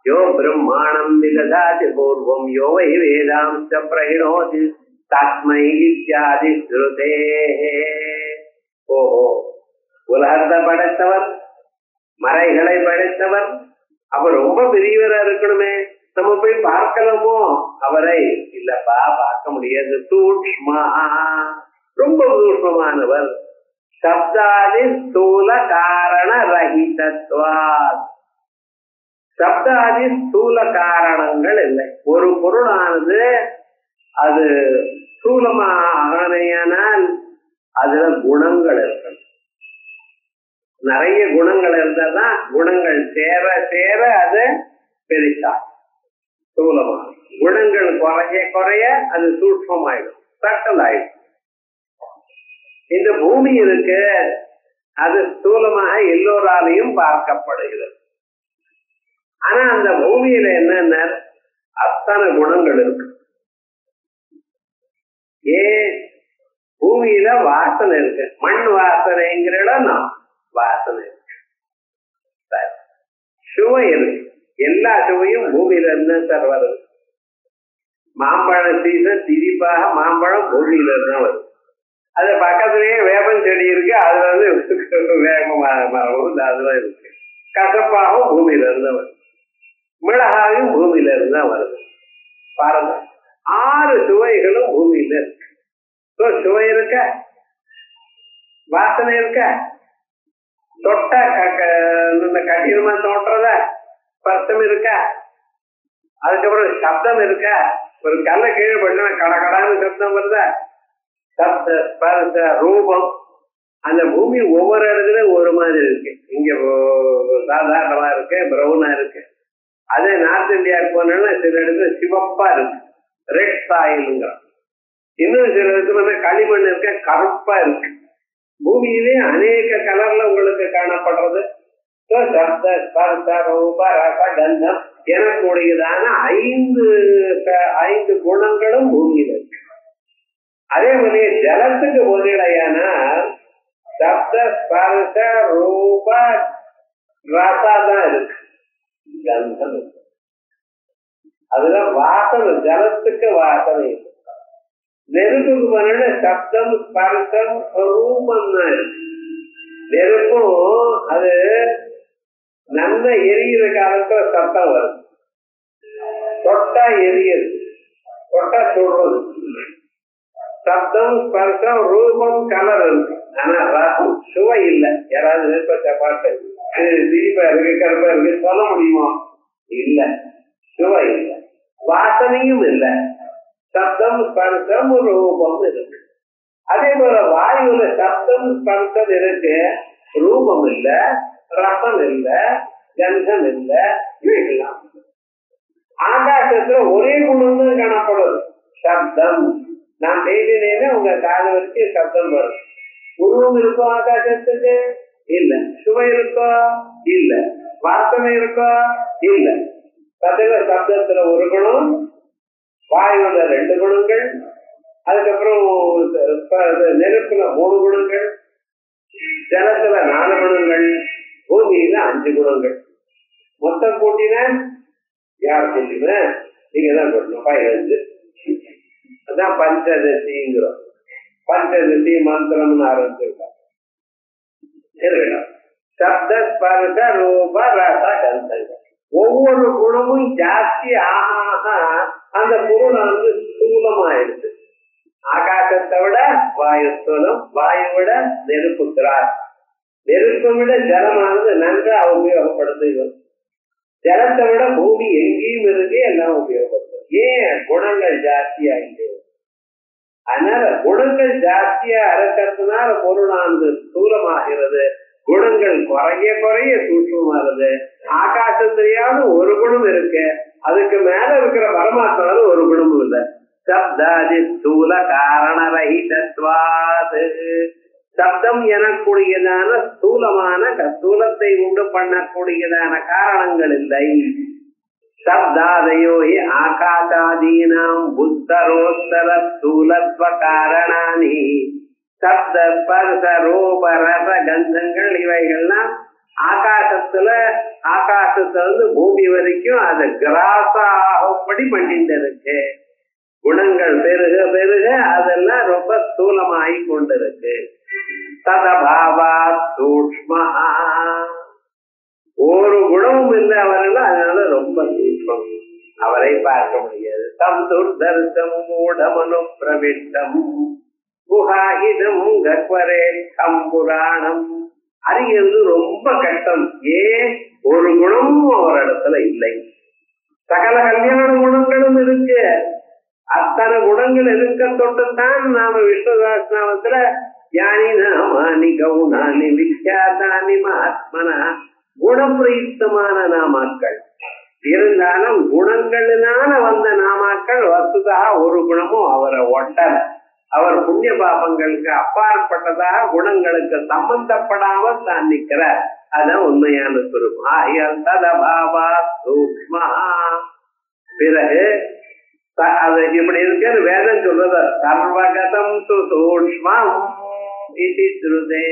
யோ பிரம்மாணம் விததாதி பூர்வம் யோ வை வேதாம்ச பிரயணோதி தஸ்மை இத்யாதி ஸ்ருதே. ஓஹோ, உலகத்தை படைத்தவர், மறைகளை படைத்தவர், அவர் ரொம்ப பெரியவரா இருக்கணுமே, நம்ம போய் பார்க்கலாமோ அவரை? இல்லப்பா, பார்க்க முடியாது. சூக்ஷ்மா, ரொம்ப சூக்ஷ்மமானவர். சப்தாதி ஸ்தூல காரண ரஹிதத்வாத். சப்தாதி ஸ்தூல காரணங்கள் இல்லை. ஒரு பொருளானது அது ஸ்தூலமானால் அதுல குணங்கள் இருக்கணும். நிறைய குணங்கள் இருந்தாதான் குணங்கள் சேர சேர அது பெருசா ஸ்தூலமா. குணங்கள் குறைய குறைய அது சூட்சமாயிடும், சட்டல் ஆயிடும். இந்த பூமி இருக்கு, அது ஸ்தூலமாக எல்லோராலையும் பார்க்கப்படுகிறது. ஆனா அந்த பூமியில என்னென்ன அத்தனை குணங்கள் இருக்கு. ஏன்? பூமியில வாசனை இருக்கு. மண் வாசனைங்கிற இடம் வாசனை இருக்கு. சுவை இருக்கு. எல்லா சுவையும் பூமியில இருந்து சார் வருது. மாம்பழம் சீசன், திதிப்பாக மாம்பழம் பூமியில இருந்தா வருது. அது பக்கத்திலேயே வேப்பம் செடி இருக்கு, அதுல இருந்து வேக மரம் அதுதான் இருக்கு. கசப்பாகவும் பூமியில இருந்தா வருது, மிளகாயும் பூமியில இருந்தா வருது. பாருங்க, 6 சுவைகளும் பூமியில இருக்கு. சுவை இருக்க, வாசனை இருக்க, தொட்ட கடினமா தோன்றத ஸ்பர்சம் இருக்க, அதுக்கப்புறம் சப்தம் இருக்க. ஒரு கல்ல கீழே போட்டா கடகடான்னு சப்தம் வருதா? சப்த ஸ்பர்ச ரூபம். அந்த பூமி ஒவ்வொரு இடத்துலயும் ஒரு மாதிரி இருக்கு. இங்க சாதாரணமா இருக்கு, பிரவுனா இருக்கு. அதே நார்த் இந்தியாவுக்கு போனோம்னா சில இடத்துல சிவப்பா இருக்கு, ரெட் சாயிலுங்க. இன்னும் சில இடத்துல களிமண் இருக்க, கருப்பா இருக்கு. பூமியிலே அநேக கலர்ல உங்களுக்கு காணப்படுறது. சப்த ஸ்பர்ச ரூப ரச கந்தம் எனக்கூடியதான 5 குணங்களும் பூமியில இருக்கு. அதே மாதிரி ஜலத்துக்கு ஒருடையான சப்த ஸ்பர்ச ரூப ரசா தான் இருக்கு, கந்தம் இருக்கு. அதுல வாசனை, ஜலத்துக்கு வாசனை இருக்கு. நெருப்புக்கு பண்ண சப்தம் ஸ்பர்சம் ரூபம் தான் இருக்கு. நெருப்பும் அது நன்மை எரியிற காலத்துல சத்தம் வரும், தொட்டா எரியுது, தொட்டா சொல்றது. சப்தம் ஸ்பர்சம் ரூபம் கலர் இருக்கு, ஆனா ரசம் சுவை இல்லை. யாராவது நெருப்பத்தை பார்த்து திரிப்பா இருக்கு, கருப்பா இருக்கு சொல்ல முடியுமா? இல்ல, சுவை இல்லை, வாசனையும் இல்லை. சப்தம் ஸ்பர்சம் ரூபம் இருக்கு. அதே போல வாயுல சப்தம் ஸ்பர்சம் இருக்கு, ரூபம் இல்ல, ரசம் இல்ல, கந்தம் இல்ல, இவைகள்லாம். ஆகாசத்துல ஒரே குணம் தான் காணப்படுது, சப்தம். நான் பேசினேன்னு உங்க காது வச்சு சப்தம் வரும். உருவம் இருக்கும் ஆகாசத்துக்கு? இல்ல. சுவை இருக்கோ? இல்ல. வாசனை இருக்கோ? இல்ல. சப்தத்துல ஒரு குணம், வாயுல 2 குணங்கள், அதுக்கப்புறம் நெருப்புல 3 குணங்கள், ஜலத்துல 4 குணங்கள், பூமியில 5 குணங்கள். மொத்தம் கூட்டினா யார் கூட்டின? நீங்க தான் கூட்டணும், 15. அதான் பஞ்சதசிங்கிறோம். பஞ்சதசி மந்திரம்னு ஆரம்பிச்சிருக்காங்க. சப்த ஸ்பர்ச ரூப ரச கந்தங்கள். ஒவ்வொரு குணமும் ஜாஸ்தி ஆக அந்த பொருள் ஸ்தூலமாயிடுது. ஆகாசத்தை விட வாயு ஸ்தூலம், வாயு விட நெருப்பு கிராஸ், நெருப்பை விட ஜலமானது நன்றா உபயோகப்படுத்துகிறோம். ஜலத்தை விட பூமி எங்கேயும் இருக்கு, எல்லாம் உபயோகப்படுத்தும். ஏன்? குணங்கள் ஜாஸ்தி ஆகிட்டு. அதனால குணங்கள் ஜாஸ்தியா இருக்கிறதுனால பொருளானது ஸ்தூலமாகிறது, குணங்கள் குறைய குறைய சூட்சமாகிறது. ஆகாசத்திலேயாவது ஒரு குணம் இருக்கு, அதுக்கு மேல இருக்கிற பரமாத்மாவது ஒரு குணமும் இல்லை. சப்தாதி ஸ்தூல காரண ரஹிதத்வாத். சப்தம் எனக்கூடியதான ஸ்தூலமான ஸ்தூலத்தை உண்டு பண்ணக்கூடியதான காரணங்கள் இல்லை. சப்தாதயோ ஆகாசாதீனாம் புத்தரோத்தர ஸ்தூலத்வ காரணானி. சப்த ஸ்பர்ச ரூப ரச கந்தங்கள் இவைகள்லாம் ஆகாசத்துல பூமி வரைக்கும் அது கிராசாகும்படி பண்ணிட்டு இருக்கு. குணங்கள் பெருக பெருக அதெல்லாம் ரொம்ப ஸ்தூலமாகி கொண்டிருக்கு. ததபாவா சூக்ஷ்மா. ஒரு குணமும் இல்லை அவர்கள், அதனால ரொம்ப சூக்ஷ்மம், அவரை பார்க்க முடியாது. தம் துர்தர்சம் மூடமனு பிரவிஷ்டம் குஹாஹிதம் கக்வரே கம் புராணம். அறிகிறது ரொம்ப கஷ்டம். ஏன்? ஒரு குணமும் அவர் இடத்துல இல்லை. சகல கல்யாண குணங்களும் இருக்கு. அத்தனை குணங்கள் இருக்க தொட்டுத்தான் நாம விஷ்ணு சஹஸ்ரநாமத்துல யானி நாமானி கௌணானி விக்யாதானி மகாத்மனா குணப்பிரயுக்தமான நாமாக்கள். இருந்தாலும் குணங்களினால வந்த நாமாக்கள் வசுதா ஒரு குணமும் அவரை ஒட்டல. அவர் புண்ணிய பாபங்களுக்கு அப்பாற்பட்டதாக குணங்களுக்கு சம்பந்தப்படாமல் தான் நிற்கிறார். அதான் உண்மையான சுரூபம். ஆகியால் ததபாவா சூக்ஷ்மா. பிறகு அது இப்படி இருக்கு வேதம் சொல்றது சர்வகதம் சூக்ஷ்மம் இது ஸ்ருதே.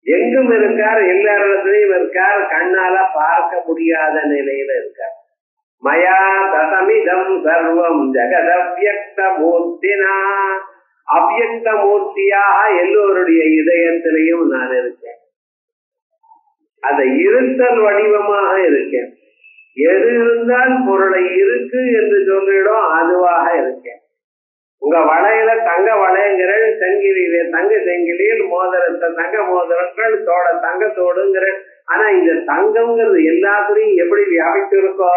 எங்கும் இருக்கார், எல்லா இடத்துலயும் இருக்கார், கண்ணால பார்க்க முடியாத நிலையில இருக்கார். மயா தசமிதம் சர்வம் ஜெகதவ்யக்த மூர்த்தினா. அவ்யக்த மூர்த்தியாக எல்லோருடைய இதயத்திலையும் நான் இருக்கேன். அந்த இருத்தல் வடிவமாக இருக்கேன். எது இருந்தால் பொருளை இருக்கு என்று சொல்லிடும் அதுவாக இருக்கேன். உங்க வளையல தங்க வளையங்கிற, செங்கிலியில தங்க செங்கிலியில், மோதிரத்தை தங்க மோதிரங்கள், தோட தங்கத்தோடுங்கிற. ஆனா இந்த தங்கம்ங்கிறது எல்லாத்துலயும் எப்படி வியாபித்து இருக்கோ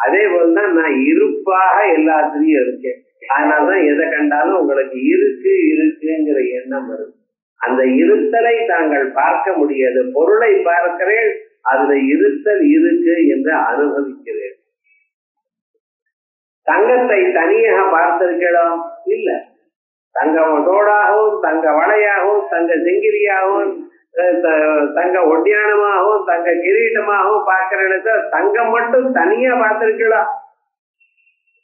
அதே போலதான் நான் இருப்பாக எல்லாத்துலயும் இருக்கேன். அதனாலதான் எதை கண்டாலும் உங்களுக்கு இருக்கு இருக்குங்கிற எண்ணம் வரும். அந்த இருத்தலை தாங்கள் பார்க்க முடியாது. பொருளை பார்க்கிறேன், அதுல இருத்தல் இருக்கு என்று அனுபவிக்கிறேன். தங்கத்தை தனியாக பார்த்திருக்கலாம் இல்ல. தங்கத்தோடாகவும் தங்க வளையாகவும் தங்க செங்கிலியாகவும் தங்க ஒட்டியானமாகவும் தங்க கிரீட்டமாகவும் பார்க்கிற இடத்துல தங்கம் மட்டும் தனியா பார்த்திருக்கலாம்.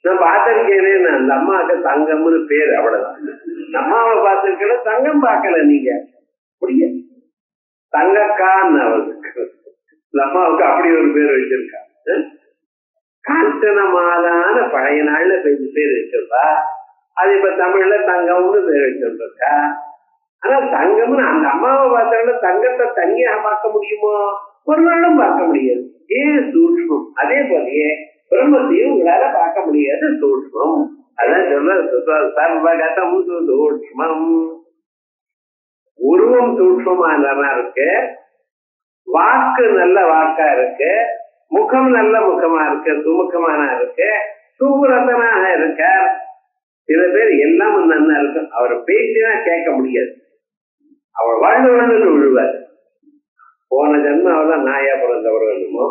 நான் பார்த்திருக்கேன். அந்த அம்மாவுக்கு தங்கம்னு பேரு, அவ்வளவுதான். அம்மாவை பார்த்திருக்கல, தங்கம் பார்க்கல. நீங்க முடிய தங்கக்கான்னு அவருக்கு அம்மாவுக்கு அப்படி ஒரு பேர் வச்சிருக்காங்க. காஞ்சனமாலான பழைய நாள்ல பேர் வச்சிருப்பா. அது இப்ப தமிழ்ல தங்கம்னு பேர் வச்சிருக்கா. ஆனா தங்கம்னு அந்த அம்மாவை பார்த்தாலும் தங்கத்தை தனியா பார்க்க முடியுமோ? ஒரு நாளும் பார்க்க முடியாது. ஏன்? சூட்சமம். அதே போலயே பிரம்மத்தையும் உங்களால பார்க்க முடியாது, சூட்சமம். அதான் சொல்ற சர்வகதம் சூட்சமம். உருவம் சூட்சமா இருக்கு, வாக்கு நல்ல வாக்கா இருக்கு, முகம் நல்ல முகமா இருக்கு, சுமுகமான இருக்கு, சுரத்தனாக இருக்க. சில பேர் எல்லாம் நல்லா இருக்கு, அவர் பேசினா கேட்க முடியாது, அவர் வாழ்ந்து விழுவார். போன ஜென்மம் அவர்தான் நாயா பிறந்தவர் வேணுமோ.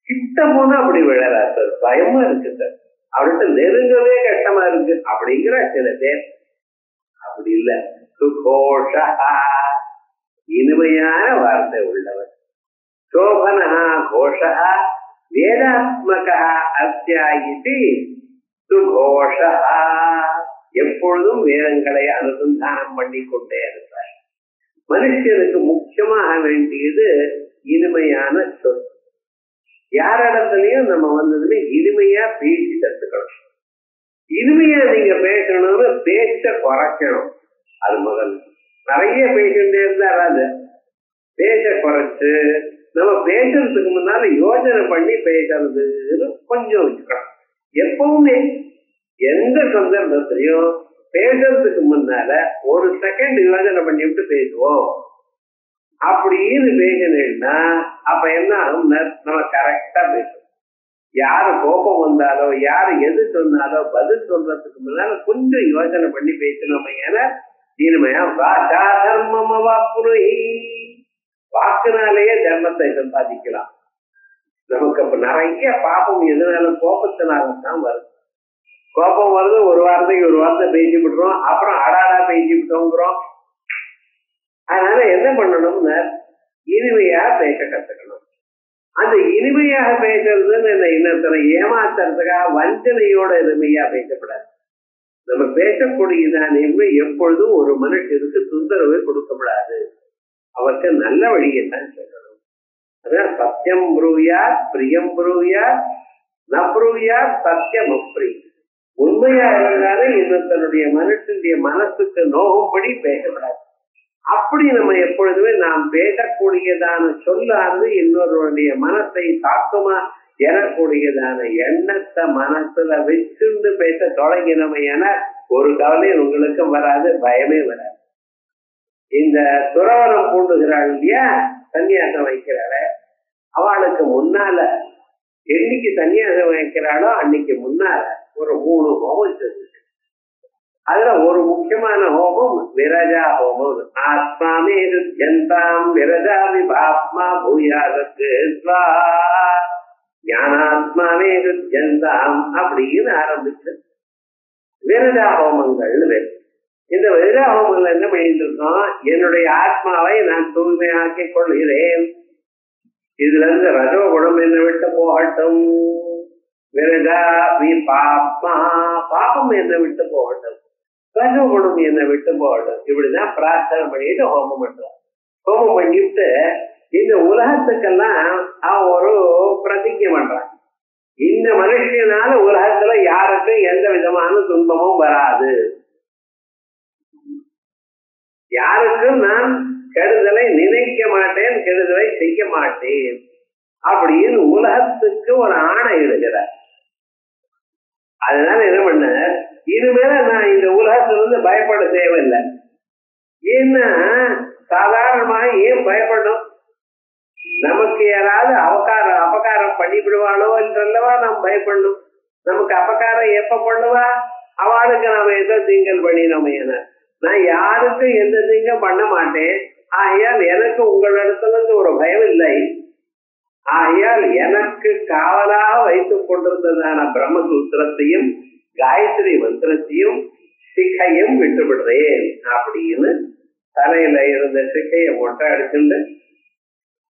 கிட்ட போனா அப்படி விழறாரு சார், பயமா இருக்கு சார், அவர்கிட்ட நெருங்கவே கஷ்டமா இருக்கு அப்படிங்கிற சில பேர். அப்படி இல்ல, சுகோஷா இனிமையான வார்த்தை உள்ளவர். சோபனா கோஷா வேதாத்மக அத்தியாயிதி சுகோஷா. எப்பொழுதும் வேதங்களை அனுசந்தானம் பண்ணி கொண்டே இருப்பார். மனுஷனுக்கு முக்கியமாக வேண்டியது இனிமையான சொல். யாரிடத்துலயும் நம்ம வந்ததுமே இனிமையா பேசி கத்துக்கணும். இனிமையா நீங்க பேசணும்னு பேச்ச குறைக்கணும். அது முதல். நிறைய பேசிட்டே இருந்தா வராது. பேச குறைச்சு நம்ம பேசுறதுக்கு முன்னால யோசனை பண்ணி பேசுறதுன்னு கொஞ்சம் வச்சுக்கணும். எப்பவுமே எந்த சந்தர்ப்பத்திலையும் பேசுறதுக்கு முன்னால ஒரு செகண்ட் யோசனை பண்ணிவிட்டு பேசுவோம். அப்படின்னு பேசணும்னா அப்ப என்ன ஆகும்? நம்ம கரெக்டா பேசுவோம். யாரு கோபம் வந்தாலோ யாரு எது சொன்னாலோ பதில் சொல்றதுக்கு முன்னால கொஞ்சம் யோசனை பண்ணி பேசணும். ஏன்னா இனிமையா வாசா தர்மமவா புருஹி, வாக்குனாலேயே தர்மத்தை சம்பாதிக்கலாம். நமக்கு அப்ப நிறைய பாப்பம் எதுனால கோபத்தினால்தான் வருது. கோபம் வருது, ஒரு வார்த்தைக்கு ஒரு வார்த்தை பேசி விட்டுறோம், அப்புறம் அடாடா பேசி விட்டோங்கிறோம். அதனால என்ன பண்ணணும்னு இனிமையாக பேச கத்துக்கணும். அந்த இனிமையாக பேசுறதுன்னு இன்னொருத்தரை ஏமாத்துறதுக்காக வஞ்சனையோட எளிமையா பேசப்படாது. நம்ம பேசக்கூடியதான எப்பொழுதும் ஒரு மனுஷனுக்கு தொந்தரவு கொடுக்கப்படாது. அவருக்கு நல்ல வழியைத்தான் சொல்லணும். அதான் சத்தியம் புரூயா பிரியம் புரூயா ந புரூயா சத்தியம் அப்ரி. உண்மையா இருந்தாலும் இன்னொருத்தனுடைய மனுஷனுடைய மனசுக்கு நோகும்படி பேசப்படாது. அப்படி நம்ம எப்பொழுதுமே நாம் பேசக்கூடியதான சொல்லானது இன்னொருடைய மனசை தாக்குமா எனக்கூடியதான எண்ணத்தை மனசுல வச்சுண்டு பேச தொடங்கினோம் என ஒரு கவலை உங்களுக்கு வராது, பயமே வராது. இந்த துறவரம் பூண்டுகிறாள் இல்லையா, சன்னியாசம் வைக்கிறாள, அவளுக்கு முன்னால என்னைக்கு சன்னியாசம் வைக்கிறாளோ அன்னைக்கு முன்னால ஒரு 3 ஹோமம் செஞ்சு. அதுல ஒரு முக்கியமான ஹோமம் விரஜா ஹோமம். ஆத்மாமே ருத்யந்தாம் விரஜா விபாத்மா பூயாதற்கு ஞானாத்மாவே ருத்யந்தாம் அப்படின்னு ஆரம்பிச்சு விரஜா ஹோமங்கள். இந்த விரஜா ஹோமங்கள் என்ன பண்ணிட்டு இருக்கோம், என்னுடைய ஆத்மாவை நான் தூய்மையாக்கிக் கொள்கிறேன், இதுல இருந்து ரஜோகுணம் என்னை விட்டு போகட்டும், விரஜா விபாத்மா பாபம் என்னை விட்டு போகட்டும், ரஜோகுணம் என்னை விட்டு போகட்டும். இப்படிதான் பிரார்த்தனை பண்ணிட்டு ஹோமம் பண்றான். ஹோமம் பண்ணிட்டு இந்த உலகத்துக்கெல்லாம் அவன் ஒரு பிரதிஜை பண்றான், இந்த மனுஷனால உலகத்துல யாருக்கும் எந்த விதமான துன்பமும் வராது, யாருக்கும் நான் கெடுதலை நினைக்க மாட்டேன், கெடுதலை செய்ய மாட்டேன் அப்படின்னு உலகத்துக்கு ஒரு ஆணை இடுகிறார். அதனால என்ன பண்ண, இனிமேல நான் இந்த உலகத்திலிருந்து பயப்பட தேவையில்லை. ஏன்னா சாதாரணமாக ஏன் பயப்படணும், நமக்கு யாராவது அபகாரம் பண்ணிவிடுவானோ என்றல்லவா நாம் பயப்படணும். நமக்கு அபகாரம் எப்ப பண்ணுவா, அவளுக்கு நாம எந்த தீங்கல் பண்ணினோம் என. நான் யாருக்கும் எந்த தீங்கும் பண்ண மாட்டேன், ஆகையால் எனக்கு உங்களிடத்துல ஒரு பயம் இல்லை. ஆகையால் எனக்கு காவலாக வைத்துக் கொண்டிருந்ததான பிரம்மசூத்திரத்தையும் காயத்ரி மந்திரத்தையும் சிக்கையும் விட்டுவிடுறேன் அப்படின்னு தலையில இருந்த சிக்கையை மொட்டை அடிச்சுட்டு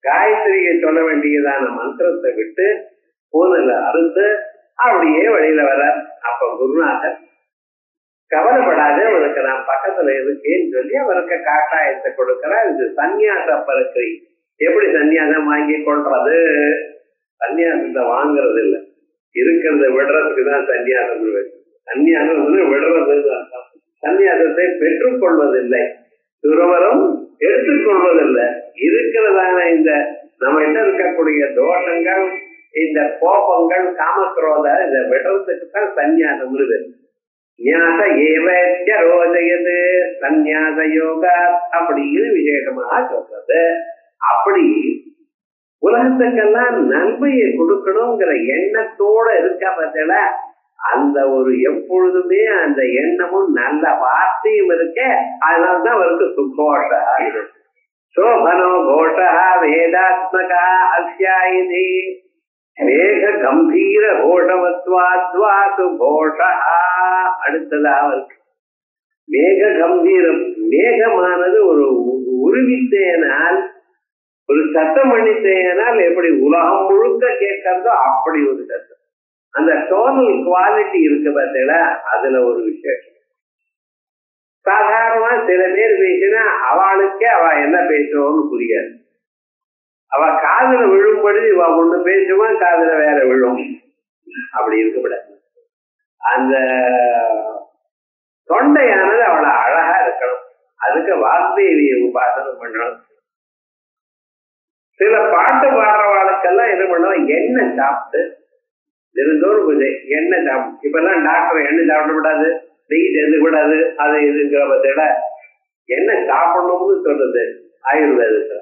காயத்ரியை சொல்ல வேண்டியதான மந்திரத்தை விட்டு பூனல அறுத்து அப்படியே வழியில வர. அப்ப குருநாதர் கவலைப்படாத, அவருக்கு நான் பக்கத்துல இருக்கேன்னு சொல்லி அவருக்கு காட்டாயத்தை கொடுக்கிறார். இது சன்னியாச பரக்கை. எப்படி சன்னியாசம் வாங்கி கொள்றது, சன்னியாசத்தை வாங்குறது இல்லை, இருக்கிறத விடுறதுக்கு தான் சன்னியாசம். சன்னியாசம் விடுறது, சன்னியாசத்தை பெற்றுக் கொள்வதில்லை, துறவரம் எடுத்துக்கொள்வதில்லை. இருக்கிறதான இந்த நம்ம கிட்ட இருக்கக்கூடிய தோஷங்கள், இந்த கோபங்கள், காமக்ரோத இதை விடுறதுக்கு தான் சன்னியாசம். ஞாச ஏவ ரோஜயது சந்நியாச யோகா அப்படின்னு விசேஷமாக சொல்றது. அப்படி உலகத்துக்கெல்லாம் நன்மையை கொடுக்கணுங்கிற எண்ணத்தோட இருக்க பத்தில அந்த ஒரு எப்பொழுதுமே அந்த எண்ணமும் நல்ல வார்த்தையும் இருக்க. அதனால்தான் அவருக்கு சுகோஷா சோபனோ கோஷா வேதாத்மகா அஸ்யாயிதி மேக கம்பீர கோஷவத்வாத்வாசு கோஷா. அடுத்ததா அவருக்கு மேக கம்பீரம், மேகமானது ஒரு உருவித்தேனால், ஒரு சத்தம் பண்ணித்தேனால் எப்படி உலகம் முழுக்க கேட்கறதோ அப்படி ஒரு சத்தம். அந்த டோனல் குவாலிட்டி இருக்கு பார்த்தீங்களா, அதுல ஒரு விசேஷம். சாதாரணமா சில பேர் பேசினா அவளுக்கே அவ என்ன பேசுவோம்னு புரியாது. அவ காதுல விழும்படி இவ ஒண்ணு பேசுமா, காதுல வேற விழும். அப்படி இருக்கக்கூடாது. அந்த தொண்டையானது அவளை அழகா இருக்கணும். அதுக்கு வாக்தேவியை உபாசனம் பண்ணணும். சில பாட்டு பாடுறவாளுக்கெல்லாம் என்ன பண்ணுவோம், எண்ணெய் சாப்பிட்டு தினந்தோறும் கொஞ்சம் எண்ணெய் சாப்பிடும். இப்ப எல்லாம் டாக்டர் எண்ணெய் சாப்பிட கூடாது, நெய் சேர்ந்து கூடாது, அது இதுங்கிற பத்தில எண்ணெய் சாப்பிடணும்னு சொல்றது ஆயுர்வேதத்துல.